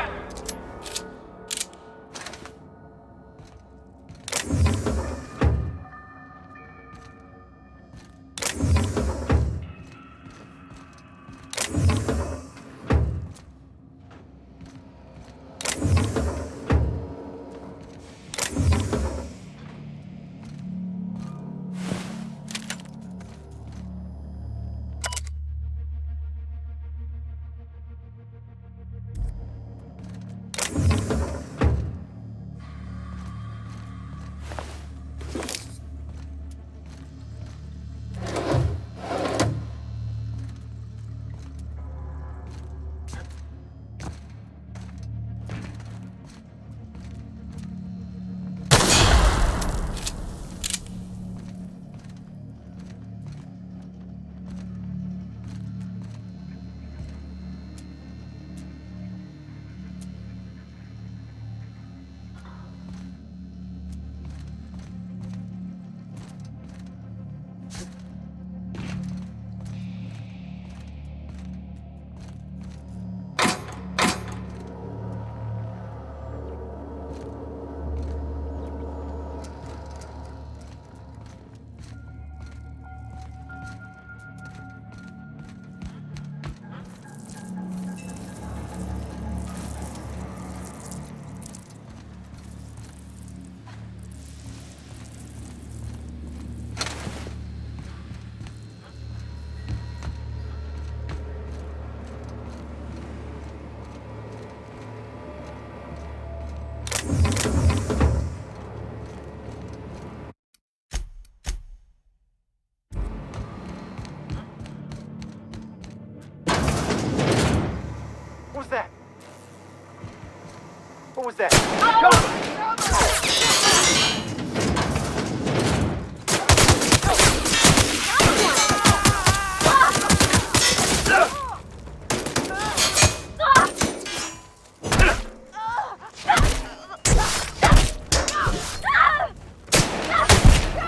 What was that?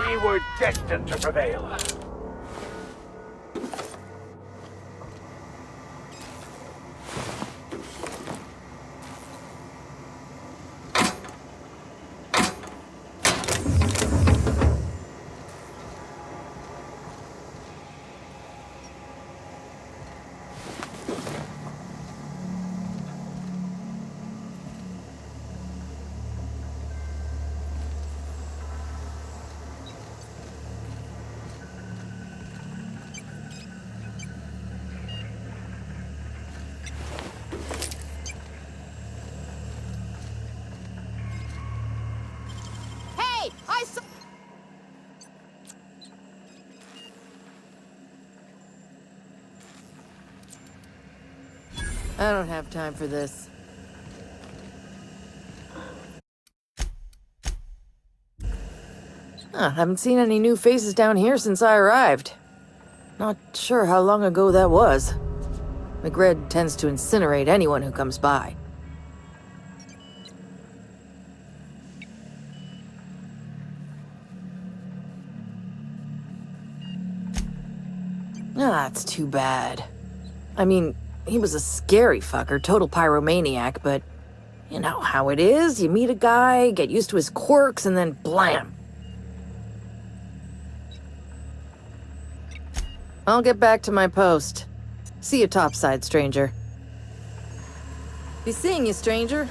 We were destined destined to prevail. Hey, I saw. I don't have time for this. Haven't seen any new faces down here since I arrived. Not sure how long ago that was. McRed tends to incinerate anyone who comes by. It's too bad. I mean, he was a scary fucker, total pyromaniac, but you know how it is. You meet a guy, get used to his quirks, and then blam. I'll get back to my post. See you topside, stranger. Be seeing you, stranger.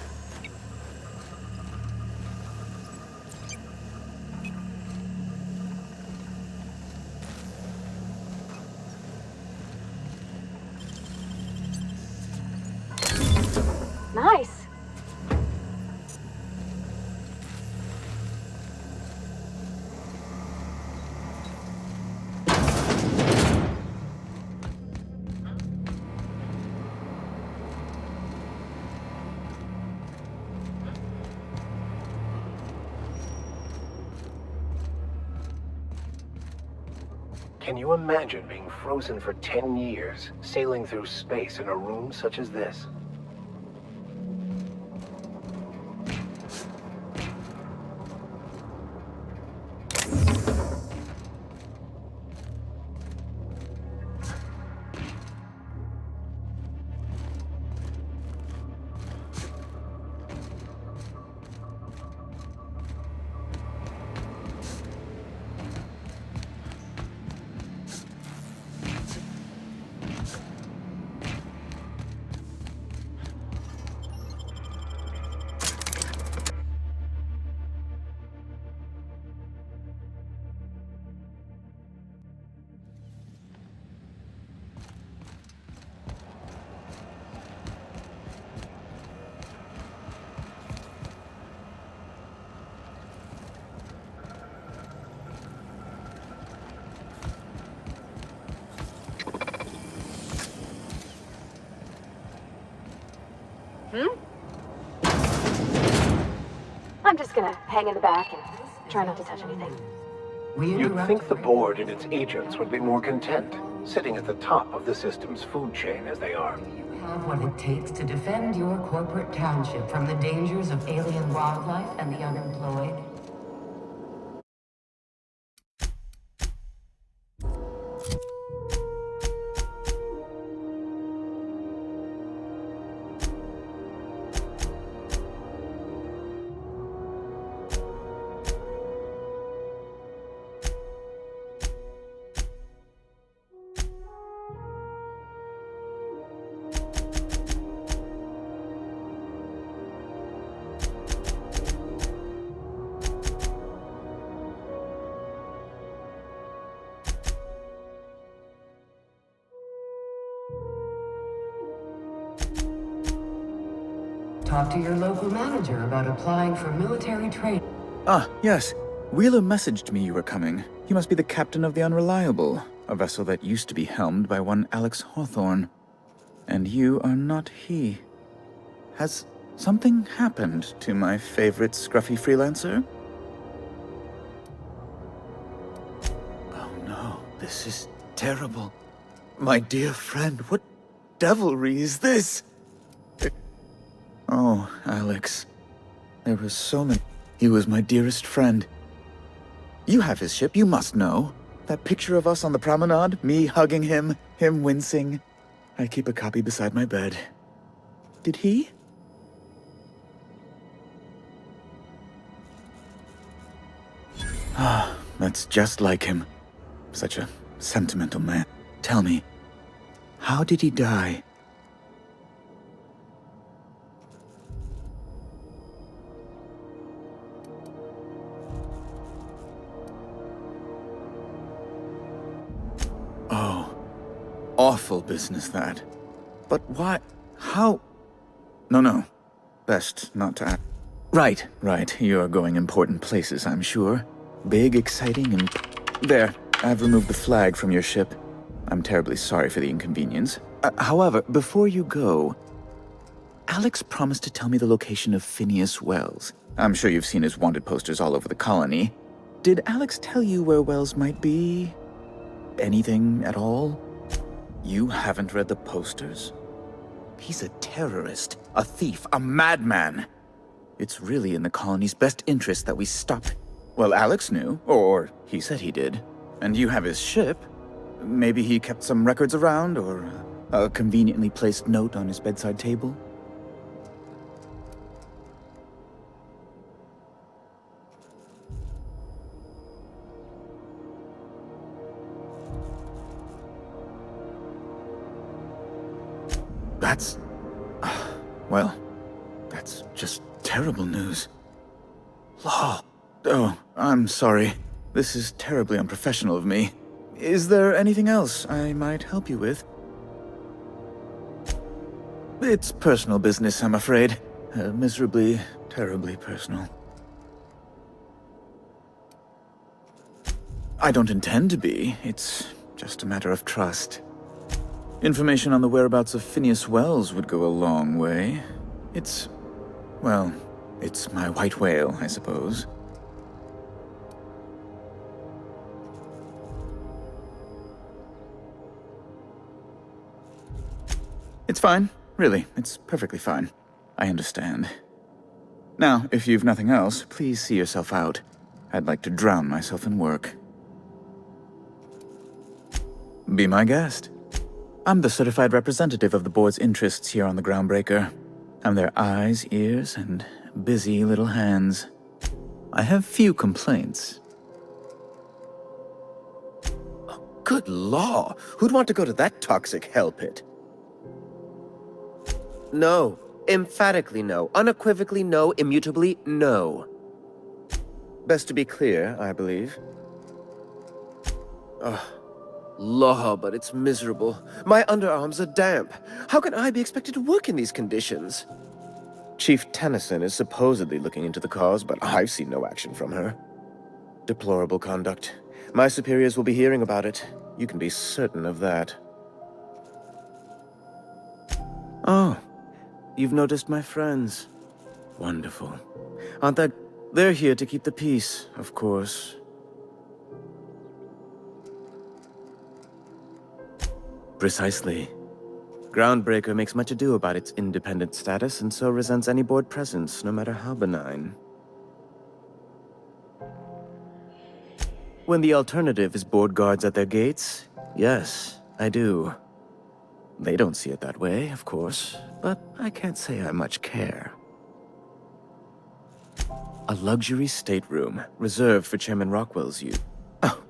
Nice. Can you imagine being frozen for 10 years, sailing through space in a room such as this? I'm just gonna hang in the back and try not to touch anything. You'd think the board and its agents would be more content, sitting at the top of the system's food chain as they are. Have what it takes to defend your corporate township from the dangers of alien wildlife and the unemployed. Talk to your local manager about applying for military training. Ah, yes. Wheeler messaged me you were coming. He must be the captain of the Unreliable, a vessel that used to be helmed by one Alex Hawthorne. And you are not he. Has something happened to my favorite scruffy freelancer? Oh no, this is terrible. My dear friend, what devilry is this? Oh, Alex. There were so many. He was my dearest friend. You have his ship, you must know. That picture of us on the promenade, me hugging him, him wincing. I keep a copy beside my bed. Did he? Ah, that's just like him. Such a sentimental man. Tell me, how did he die? Oh, awful business that. But why? How? No. Best not to ask. Right. You're going important places, I'm sure. Big, exciting, and... There, I've removed the flag from your ship. I'm terribly sorry for the inconvenience. However, before you go, Alex promised to tell me the location of Phineas Wells. I'm sure you've seen his wanted posters all over the colony. Did Alex tell you where Wells might be? Anything at all? You haven't read the posters? He's a terrorist, a thief, a madman. It's really in the colony's best interest that we stop. Well, Alex knew, or he said he did. And you have his ship. Maybe he kept some records around, or a conveniently placed note on his bedside table. That's... well, that's just terrible news. Law. Oh, I'm sorry. This is terribly unprofessional of me. Is there anything else I might help you with? It's personal business, I'm afraid. Miserably, terribly personal. I don't intend to be. It's just a matter of trust. Information on the whereabouts of Phineas Wells would go a long way. It's my white whale, I suppose. It's fine. Really, it's perfectly fine. I understand. Now, if you've nothing else, please see yourself out. I'd like to drown myself in work. Be my guest. I'm the certified representative of the board's interests here on the Groundbreaker. I'm their eyes, ears, and busy little hands. I have few complaints. Oh, good law! Who'd want to go to that toxic hell pit? No. Emphatically no. Unequivocally no. Immutably no. Best to be clear, I believe. Ugh. Law, but it's miserable. My underarms are damp. How can I be expected to work in these conditions? Chief Tennyson is supposedly looking into the cause, but I've seen no action from her. Deplorable conduct. My superiors will be hearing about it. You can be certain of that. Oh, you've noticed my friends. Wonderful. Aren't they? They're here to keep the peace, of course. Precisely. Groundbreaker makes much ado about its independent status and so resents any board presence, no matter how benign. When the alternative is board guards at their gates, yes, I do. They don't see it that way, of course, but I can't say I much care. A luxury stateroom, reserved for Chairman Rockwell's use. Oh,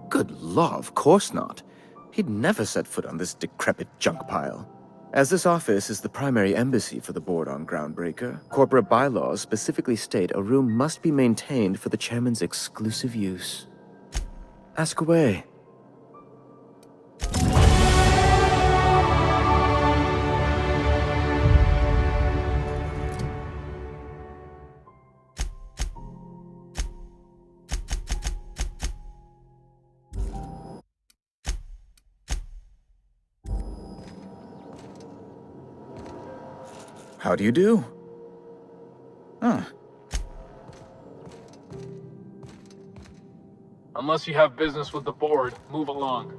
good law, of course not. He'd never set foot on this decrepit junk pile. As this office is the primary embassy for the board on Groundbreaker, corporate bylaws specifically state a room must be maintained for the chairman's exclusive use. Ask away. How do you do? Ah. Unless you have business with the board, move along.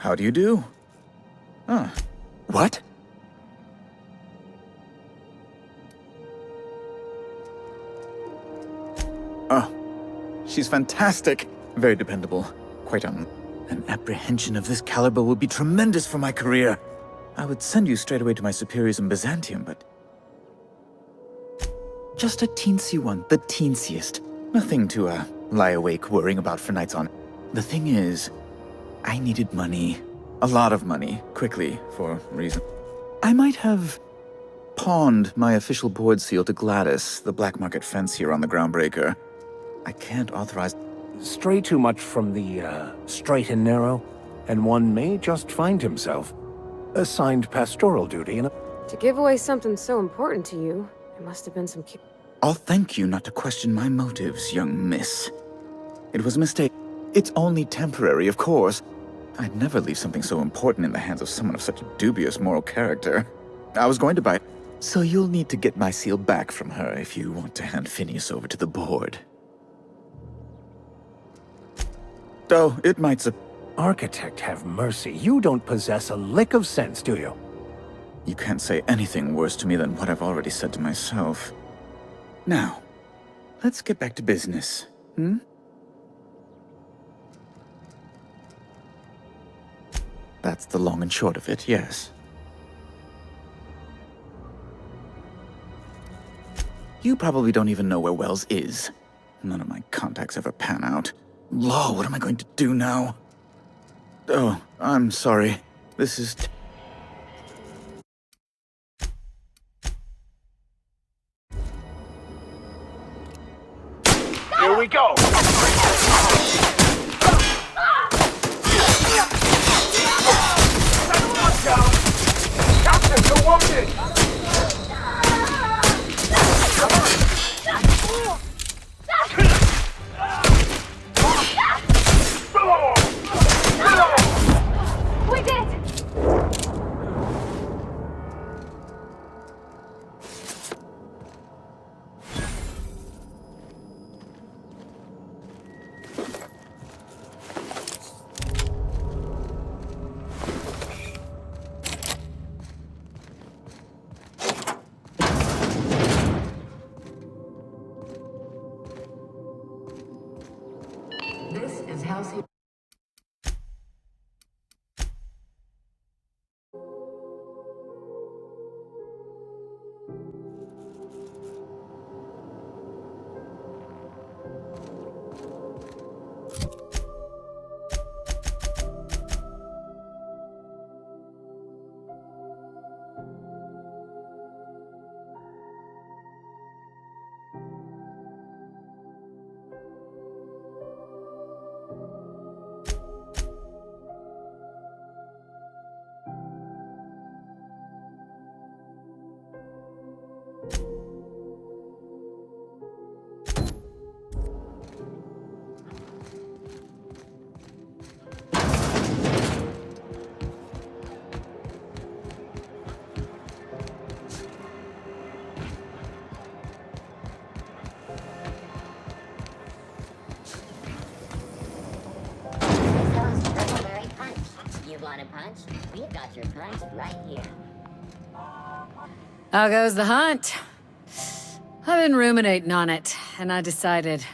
How do you do? Ah. What? Oh. She's fantastic. Very dependable. Quite an apprehension of this caliber would be tremendous for my career. I would send you straight away to my superiors in Byzantium, but... just a teensy one, the teensiest. Nothing to, lie awake worrying about for nights on. The thing is, I needed money. A lot of money, quickly, for reason. I might have pawned my official board seal to Gladys, the black market fence here on the Groundbreaker. I can't authorize... Stray too much from the, straight and narrow, and one may just find himself assigned pastoral duty in a... To give away something so important to you, there must have been some... I'll thank you not to question my motives, young miss. It was a mistake. It's only temporary, of course. I'd never leave something so important in the hands of someone of such a dubious moral character. I was going to buy it. So you'll need to get my seal back from her if you want to hand Phineas over to the board. Though, it might Architect have mercy, you don't possess a lick of sense, do you? You can't say anything worse to me than what I've already said to myself. Now, let's get back to business, hmm? That's the long and short of it, yes. You probably don't even know where Wells is. None of my contacts ever pan out. Law, what am I going to do now? Oh, I'm sorry. This is... Here we go! Captain, you're wounded! We did! This is Halcyon. Want a punch? We've got your punch right here. How goes the hunt? I've been ruminating on it, and I decided,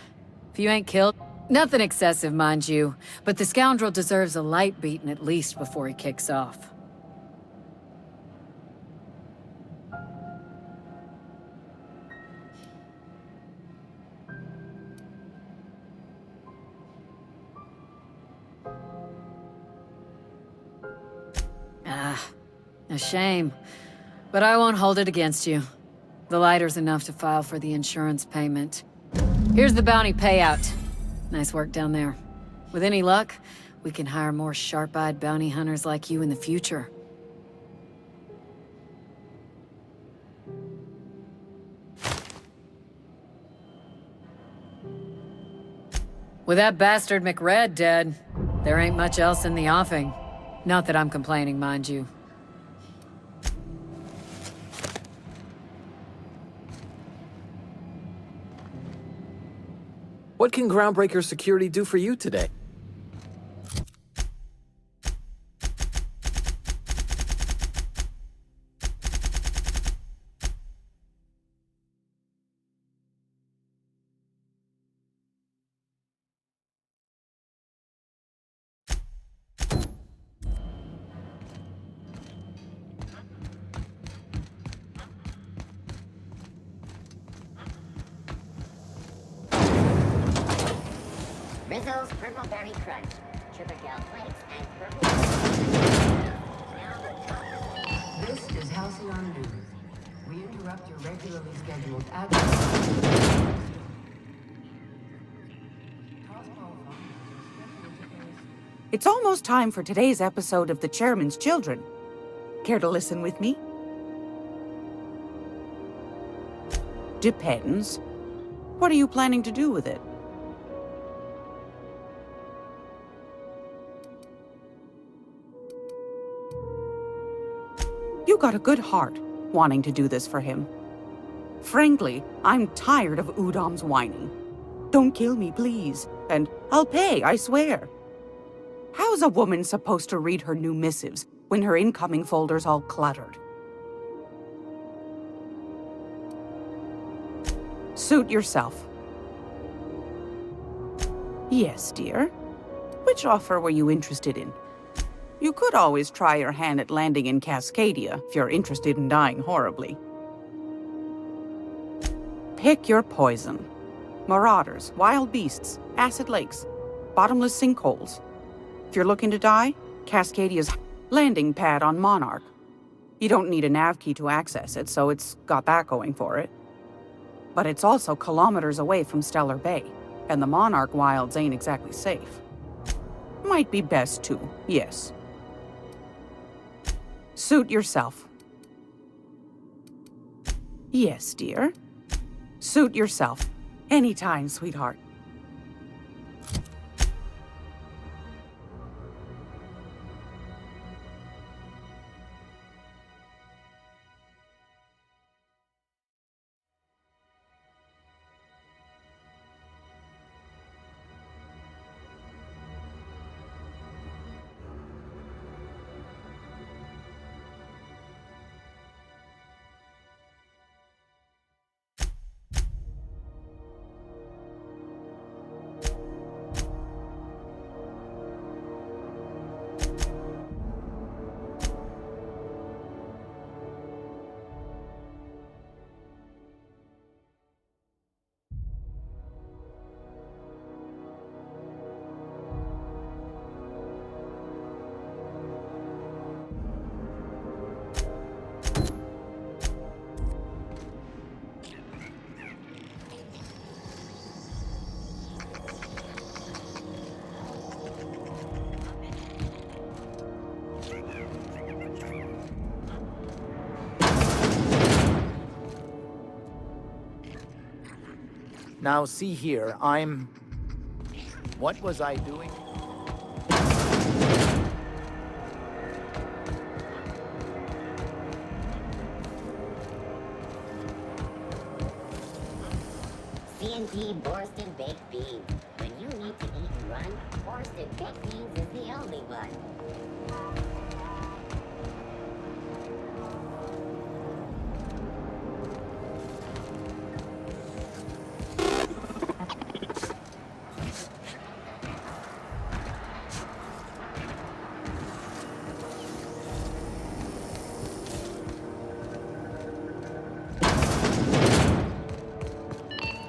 if you ain't killed... Nothing excessive, mind you, but the scoundrel deserves a light beating at least before he kicks off. A shame. But I won't hold it against you. The lighter's enough to file for the insurance payment. Here's the bounty payout. Nice work down there. With any luck, we can hire more sharp-eyed bounty hunters like you in the future. With that bastard McRed dead, there ain't much else in the offing. Not that I'm complaining, mind you. What can Groundbreaker Security do for you today? Rizzo's Purple Berry Crunch, Sugar Gel Flakes, and Purple... This is Halcyon News. We interrupt your regularly scheduled ad. It's almost time for today's episode of The Chairman's Children. Care to listen with me? Depends. What are you planning to do with it? You got a good heart, wanting to do this for him. Frankly, I'm tired of Udom's whining. Don't kill me, please. And I'll pay, I swear. How's a woman supposed to read her new missives when her incoming folder's all cluttered? Suit yourself. Yes, dear. Which offer were you interested in? You could always try your hand at landing in Cascadia if you're interested in dying horribly. Pick your poison. Marauders, wild beasts, acid lakes, bottomless sinkholes. If you're looking to die, Cascadia's landing pad on Monarch. You don't need a nav key to access it, so it's got that going for it. But it's also kilometers away from Stellar Bay, and the Monarch wilds ain't exactly safe. Might be best to, yes. Suit yourself. Yes, dear. Suit yourself. Anytime, sweetheart. Now see here, what was I doing? C&T Borsted Baked Beans. When you need to eat and run, Borsted Baked Beans is the only one.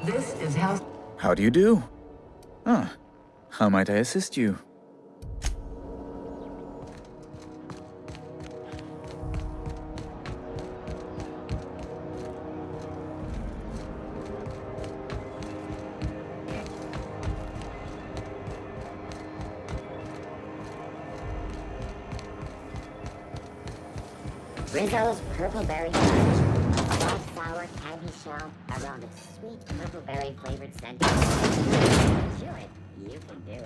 This is House. How do you do? Ah, how might I assist you? Rizzo's Purple Berry Crunch. A soft, sour candy shell around a sweet purple berry flavored scent. Chew it. You can do it.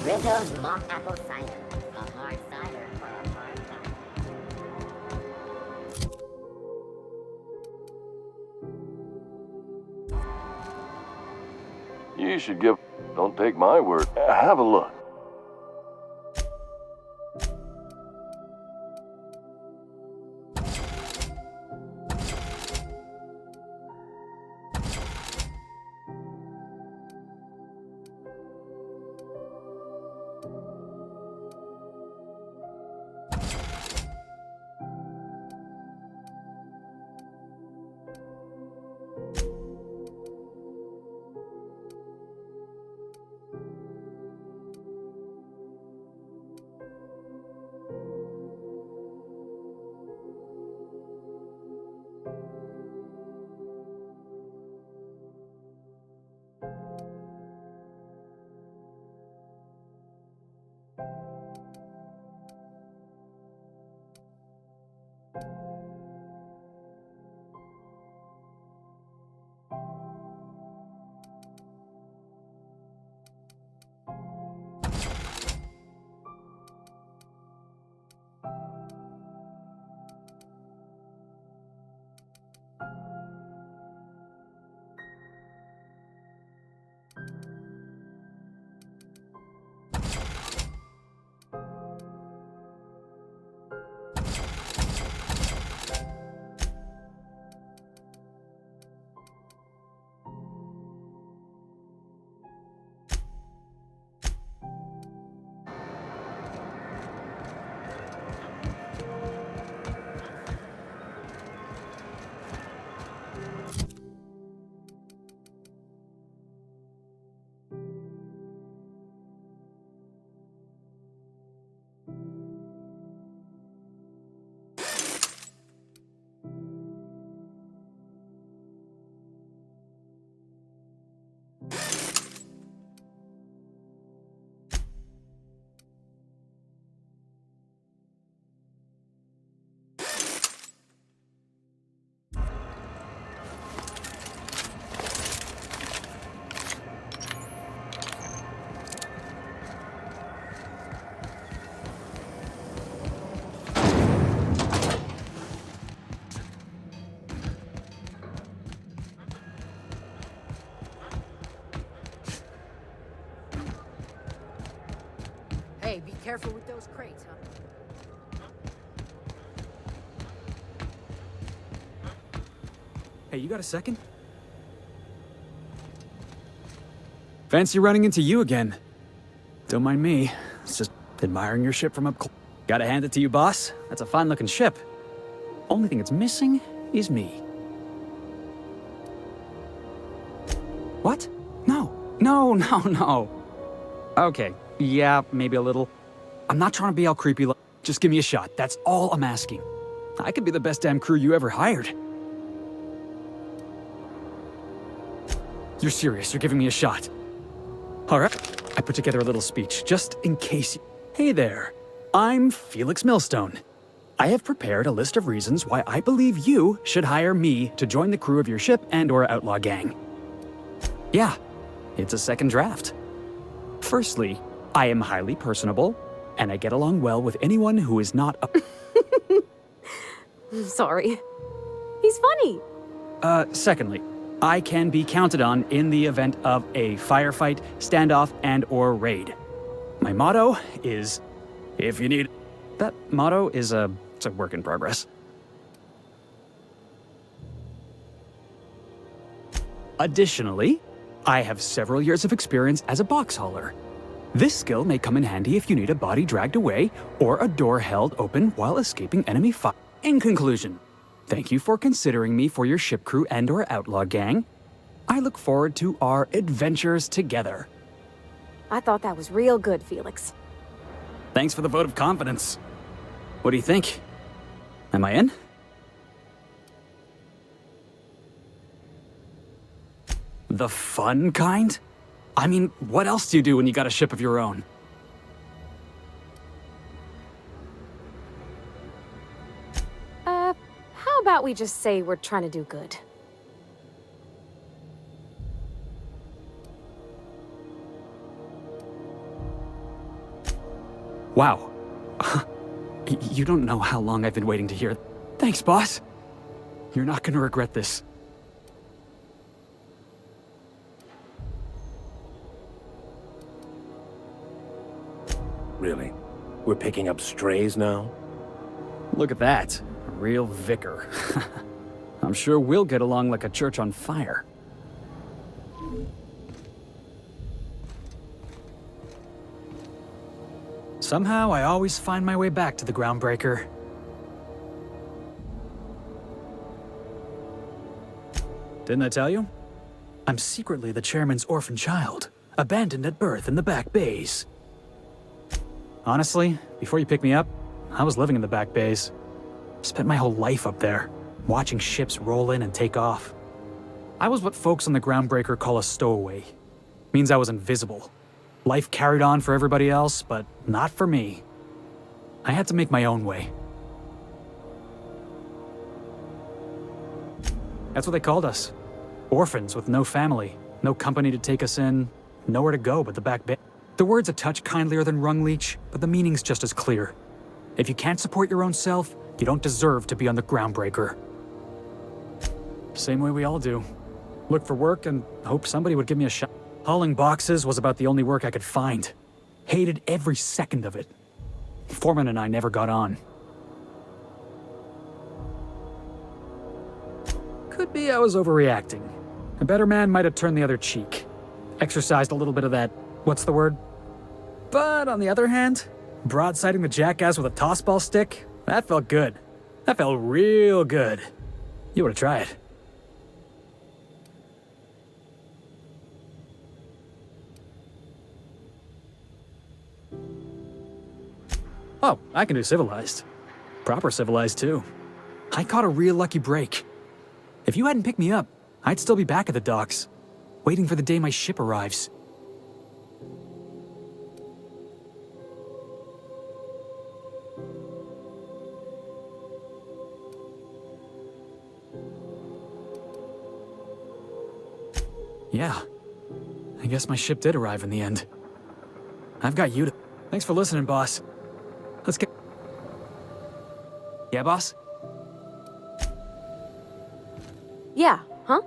Rizzo's Mock Apple Cider. A hard cider for a hard time. You should give... Don't take my word. Have a look. Hey, be careful with those crates, huh? Hey, you got a second? Fancy running into you again. Don't mind me. It's just admiring your ship from up close. Gotta hand it to you, boss. That's a fine-looking ship. Only thing it's missing is me. What? No. No. Okay, yeah, maybe a little. I'm not trying to be all creepy. Just give me a shot. That's all I'm asking. I could be the best damn crew you ever hired. You're serious? You're giving me a shot? All right. I put together a little speech, just in case you... Hey there. I'm Felix Millstone. I have prepared a list of reasons why I believe you should hire me to join the crew of your ship and/or outlaw gang. Yeah, it's a second draft. Firstly, I am highly personable, and I get along well with anyone who is not a... Sorry. He's funny. Secondly, I can be counted on in the event of a firefight, standoff, and/or raid. My motto is, if you need... That motto is it's a work in progress. Additionally, I have several years of experience as a box hauler. This skill may come in handy if you need a body dragged away or a door held open while escaping enemy fire. In conclusion, thank you for considering me for your ship crew and/or outlaw gang. I look forward to our adventures together. I thought that was real good, Felix. Thanks for the vote of confidence. What do you think? Am I in? The fun kind? I mean, what else do you do when you got a ship of your own? How about we just say we're trying to do good? Wow. You don't know how long I've been waiting to hear. Thanks, boss. You're not gonna regret this. Really? We're picking up strays now? Look at that. A real vicar. I'm sure we'll get along like a church on fire. Somehow, I always find my way back to the Groundbreaker. Didn't I tell you? I'm secretly the chairman's orphan child, abandoned at birth in the back bays. Honestly, before you picked me up, I was living in the back bays. Spent my whole life up there, watching ships roll in and take off. I was what folks on the Groundbreaker call a stowaway. Means I was invisible. Life carried on for everybody else, but not for me. I had to make my own way. That's what they called us. Orphans with no family, no company to take us in, nowhere to go but the back bay. The word's a touch kindlier than rung leech, but the meaning's just as clear. If you can't support your own self, you don't deserve to be on the Groundbreaker. Same way we all do. Look for work and hope somebody would give me a shot. Hauling boxes was about the only work I could find. Hated every second of it. Foreman and I never got on. Could be I was overreacting. A better man might have turned the other cheek. Exercised a little bit of that, what's the word? But on the other hand, broadsiding the jackass with a tossball stick, that felt good. That felt real good. You ought to try it. Oh, I can do civilized. Proper civilized, too. I caught a real lucky break. If you hadn't picked me up, I'd still be back at the docks, waiting for the day my ship arrives. Yeah, I guess my ship did arrive in the end. I've got you to... Thanks for listening, boss. Let's get... Yeah, boss? Yeah, huh?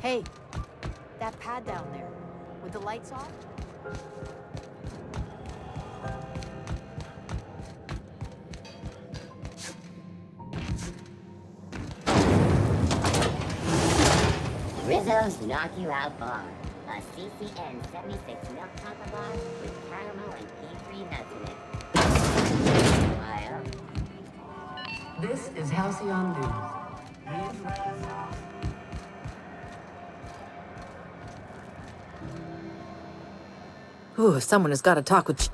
Hey, that pad down there, with the lights off? Rizzo's Knock You Out Bar. A CCN 76 milk chocolate bar with caramel and pea-free nuts in it. Wild. This is Halcyon News. Ooh, someone has got to talk with...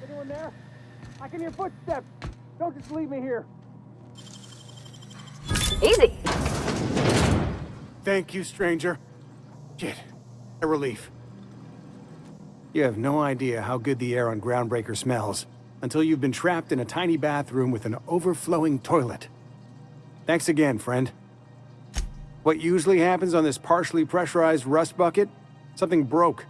Anyone there? I can hear footsteps. Don't just leave me here. Easy. Thank you, stranger. Shit. A relief. You have no idea how good the air on Groundbreaker smells until you've been trapped in a tiny bathroom with an overflowing toilet. Thanks again, friend. What usually happens on this partially pressurized rust bucket? Something broke.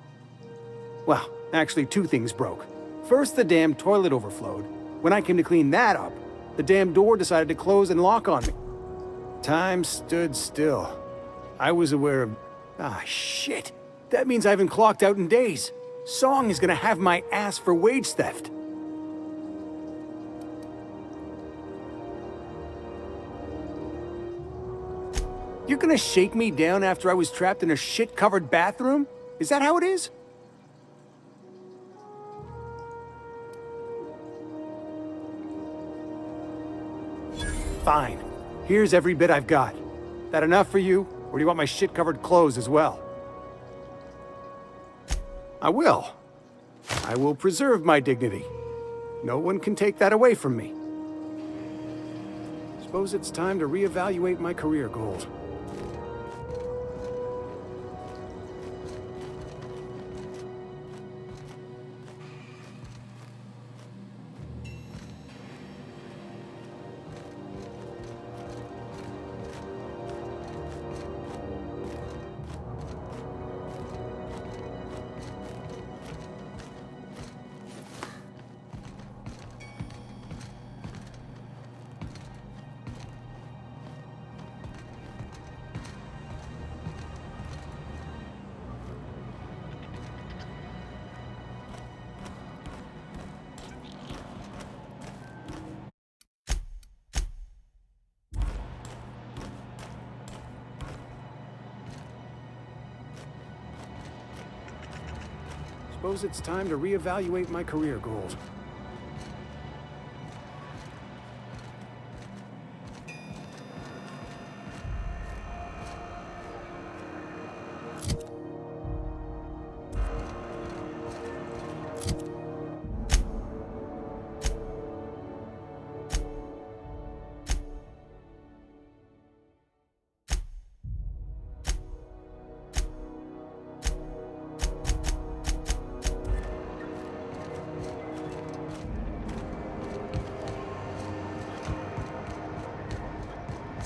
Well, actually, two things broke. First, the damn toilet overflowed. When I came to clean that up, the damn door decided to close and lock on me. Time stood still. I was aware of... Ah, shit. That means I haven't clocked out in days. Song is gonna have my ass for wage theft. You're gonna shake me down after I was trapped in a shit-covered bathroom? Is that how it is? Fine. Here's every bit I've got. That enough for you, or do you want my shit-covered clothes as well? I will. I will preserve my dignity. No one can take that away from me. Suppose it's time to reevaluate my career goals. suppose it's time to reevaluate my career goals.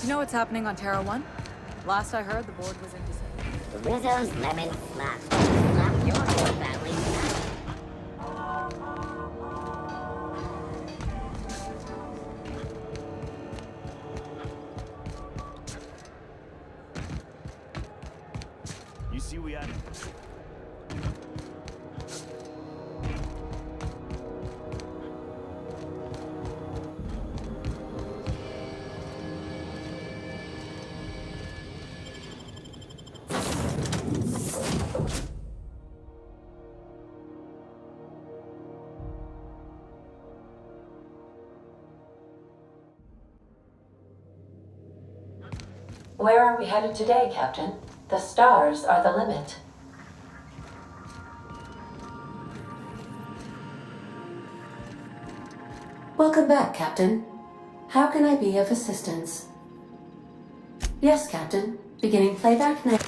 Do you know what's happening on Terra 1? Last I heard, the board was in decision. Rizzo's lemon slap. Slap your whole family back. You see we had it. Where are we headed today, Captain? The stars are the limit. Welcome back, Captain. How can I be of assistance? Yes, Captain. Beginning playback now.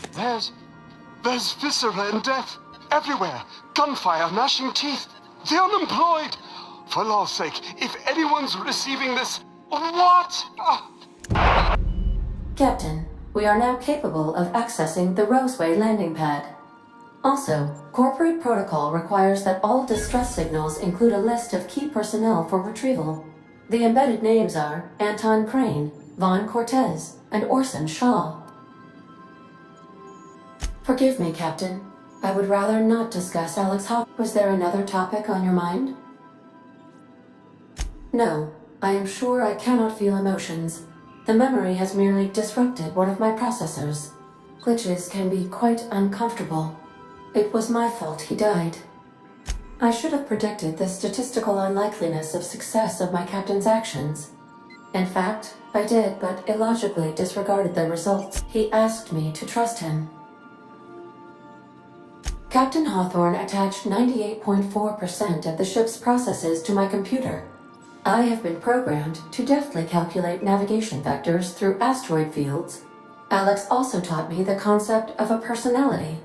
There's viscera and death everywhere. Gunfire, gnashing teeth. The unemployed. For law's sake, if anyone's receiving this, what? Captain, we are now capable of accessing the Roseway landing pad. Also, corporate protocol requires that all distress signals include a list of key personnel for retrieval. The embedded names are Anton Crane, Vaughn Cortez, and Orson Shaw. Forgive me, Captain. I would rather not discuss Alex Hawk. Was there another topic on your mind? No, I am sure I cannot feel emotions. The memory has merely disrupted one of my processors. Glitches can be quite uncomfortable. It was my fault he died. I should have predicted the statistical unlikeliness of success of my captain's actions. In fact, I did, but illogically disregarded the results. He asked me to trust him. Captain Hawthorne attached 98.4% of the ship's processes to my computer. I have been programmed to deftly calculate navigation vectors through asteroid fields. Alex also taught me the concept of a personality.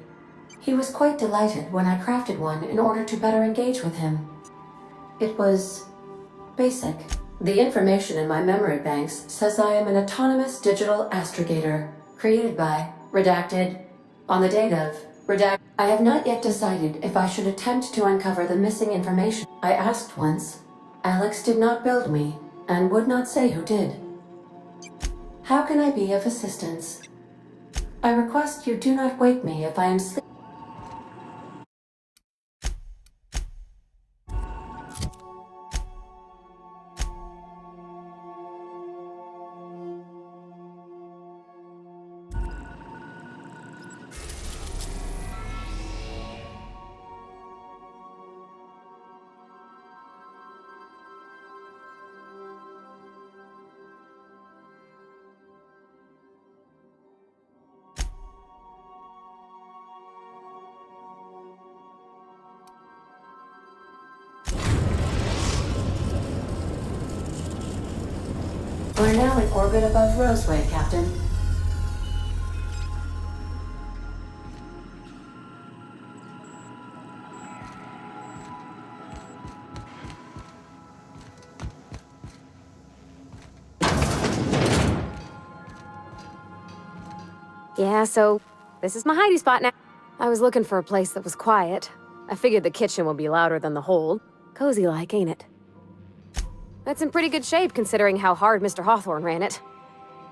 He was quite delighted when I crafted one in order to better engage with him. It was basic. The information in my memory banks says I am an autonomous digital astrogator, created by, redacted, on the date of, redacted. I have not yet decided if I should attempt to uncover the missing information. I asked once. Alex did not build me, and would not say who did. How can I be of assistance? I request you do not wake me if I am sleeping. We're now in orbit above Roseway, Captain. Yeah, so this is my hidey spot now. I was looking for a place that was quiet. I figured the kitchen would be louder than the hold. Cozy like, ain't it? That's in pretty good shape considering how hard Mr. Hawthorne ran it.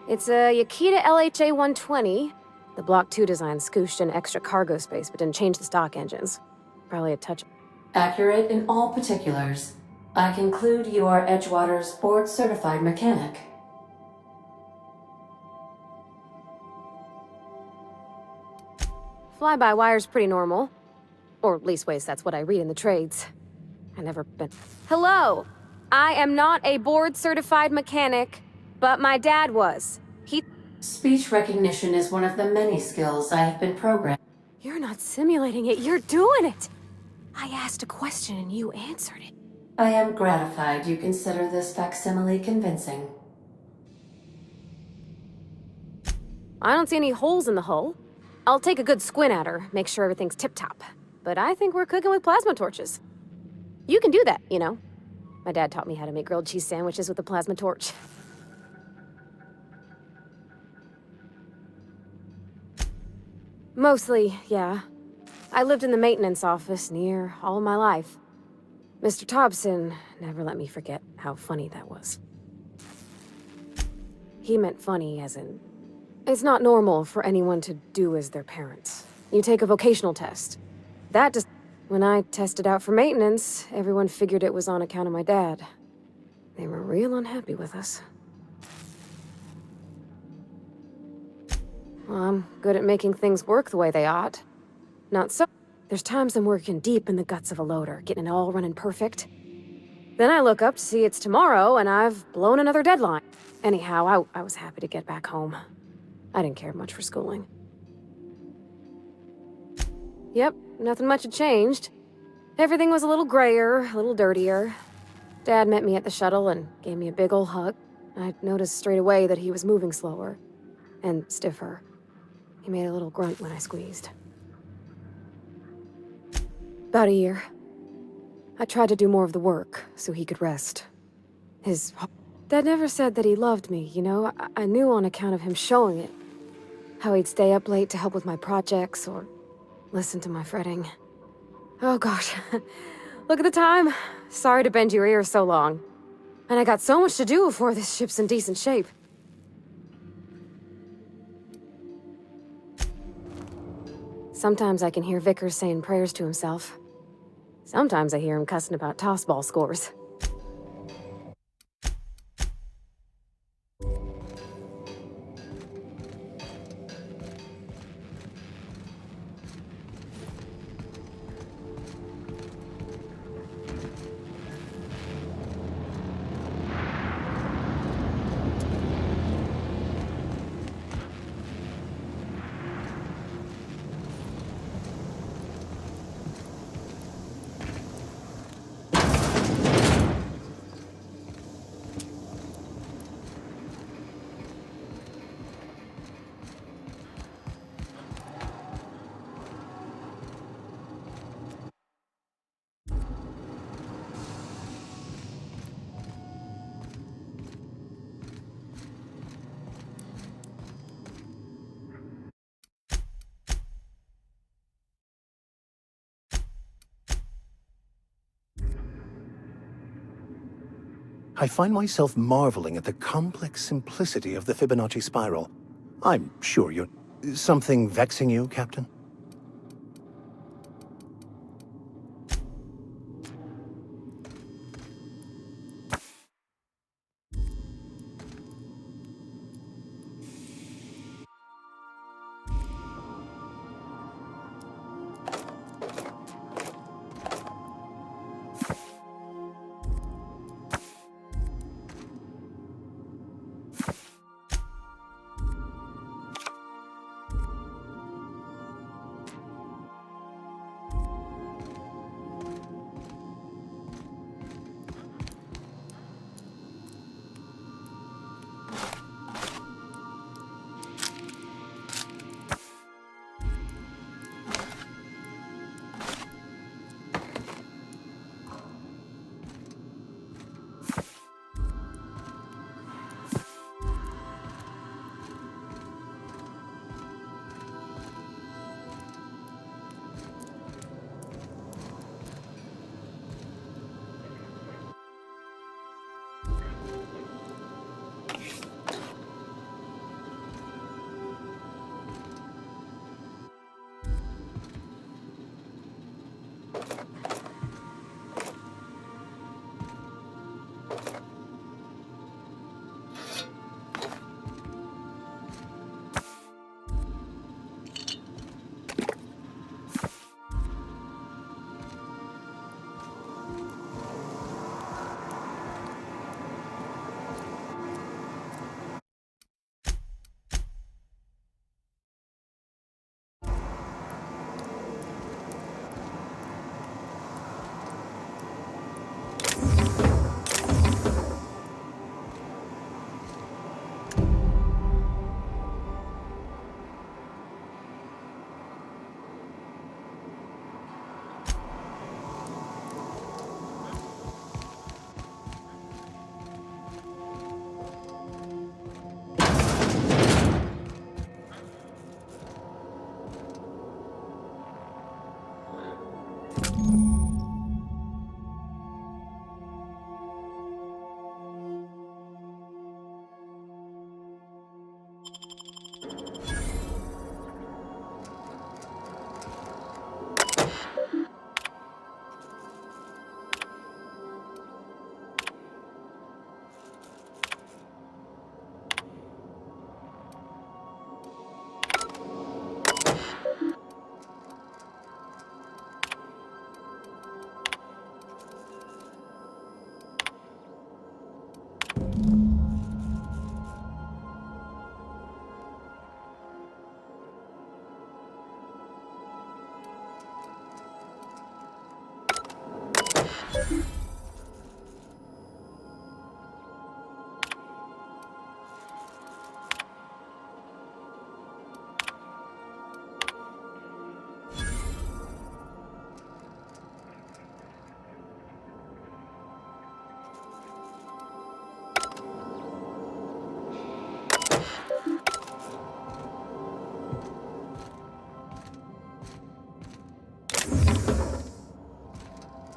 It's a Yakita LHA 120. The Block 2 design scooshed in extra cargo space but didn't change the stock engines. Probably a touch. Accurate in all particulars. I conclude you are Edgewater's board-certified mechanic. Fly-by-wire's pretty normal. Or leastways, that's what I read in the trades. I never been... Hello! I am not a board-certified mechanic, but my dad was. Speech recognition is one of the many skills I have been programmed. You're not simulating it, you're doing it! I asked a question and you answered it. I am gratified you consider this facsimile convincing. I don't see any holes in the hull. I'll take a good squint at her, make sure everything's tip-top. But I think we're cooking with plasma torches. You can do that, you know. My dad taught me how to make grilled cheese sandwiches with a plasma torch. Mostly, yeah. I lived in the maintenance office near all my life. Mr. Thompson never let me forget how funny that was. He meant funny as in... It's not normal for anyone to do as their parents. You take a vocational test. That just... When I tested out for maintenance, everyone figured it was on account of my dad. They were real unhappy with us. Well, I'm good at making things work the way they ought. Not so. There's times I'm working deep in the guts of a loader, getting it all running perfect. Then I look up to see it's tomorrow, and I've blown another deadline. Anyhow, I was happy to get back home. I didn't care much for schooling. Yep, nothing much had changed. Everything was a little grayer, a little dirtier. Dad met me at the shuttle and gave me a big ol' hug. I noticed straight away that he was moving slower. And stiffer. He made a little grunt when I squeezed. About a year. I tried to do more of the work, so he could rest. Dad never said that he loved me, you know? I knew on account of him showing it. How he'd stay up late to help with my projects, or listen to my fretting. Oh gosh. Look at the time. Sorry to bend your ears so long. And I got so much to do before this ship's in decent shape. Sometimes I can hear Vickers saying prayers to himself. Sometimes I hear him cussing about tossball scores. I find myself marveling at the complex simplicity of the Fibonacci spiral. I'm sure you're... Something vexing you, Captain?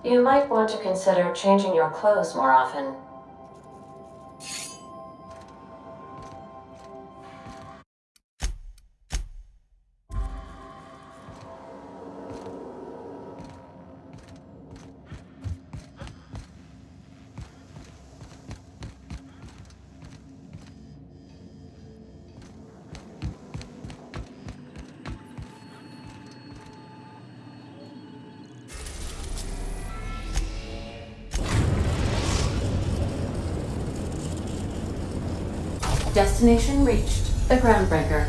You might want to consider changing your clothes more often. Destination reached. The Groundbreaker.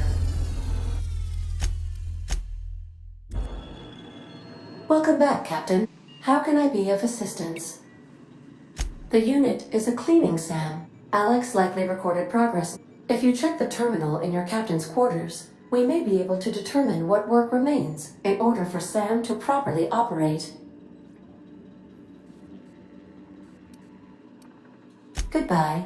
Welcome back, Captain. How can I be of assistance? The unit is a cleaning SAM. Alex likely recorded progress. If you check the terminal in your captain's quarters, we may be able to determine what work remains in order for SAM to properly operate. Goodbye.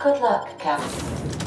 Good luck, Captain.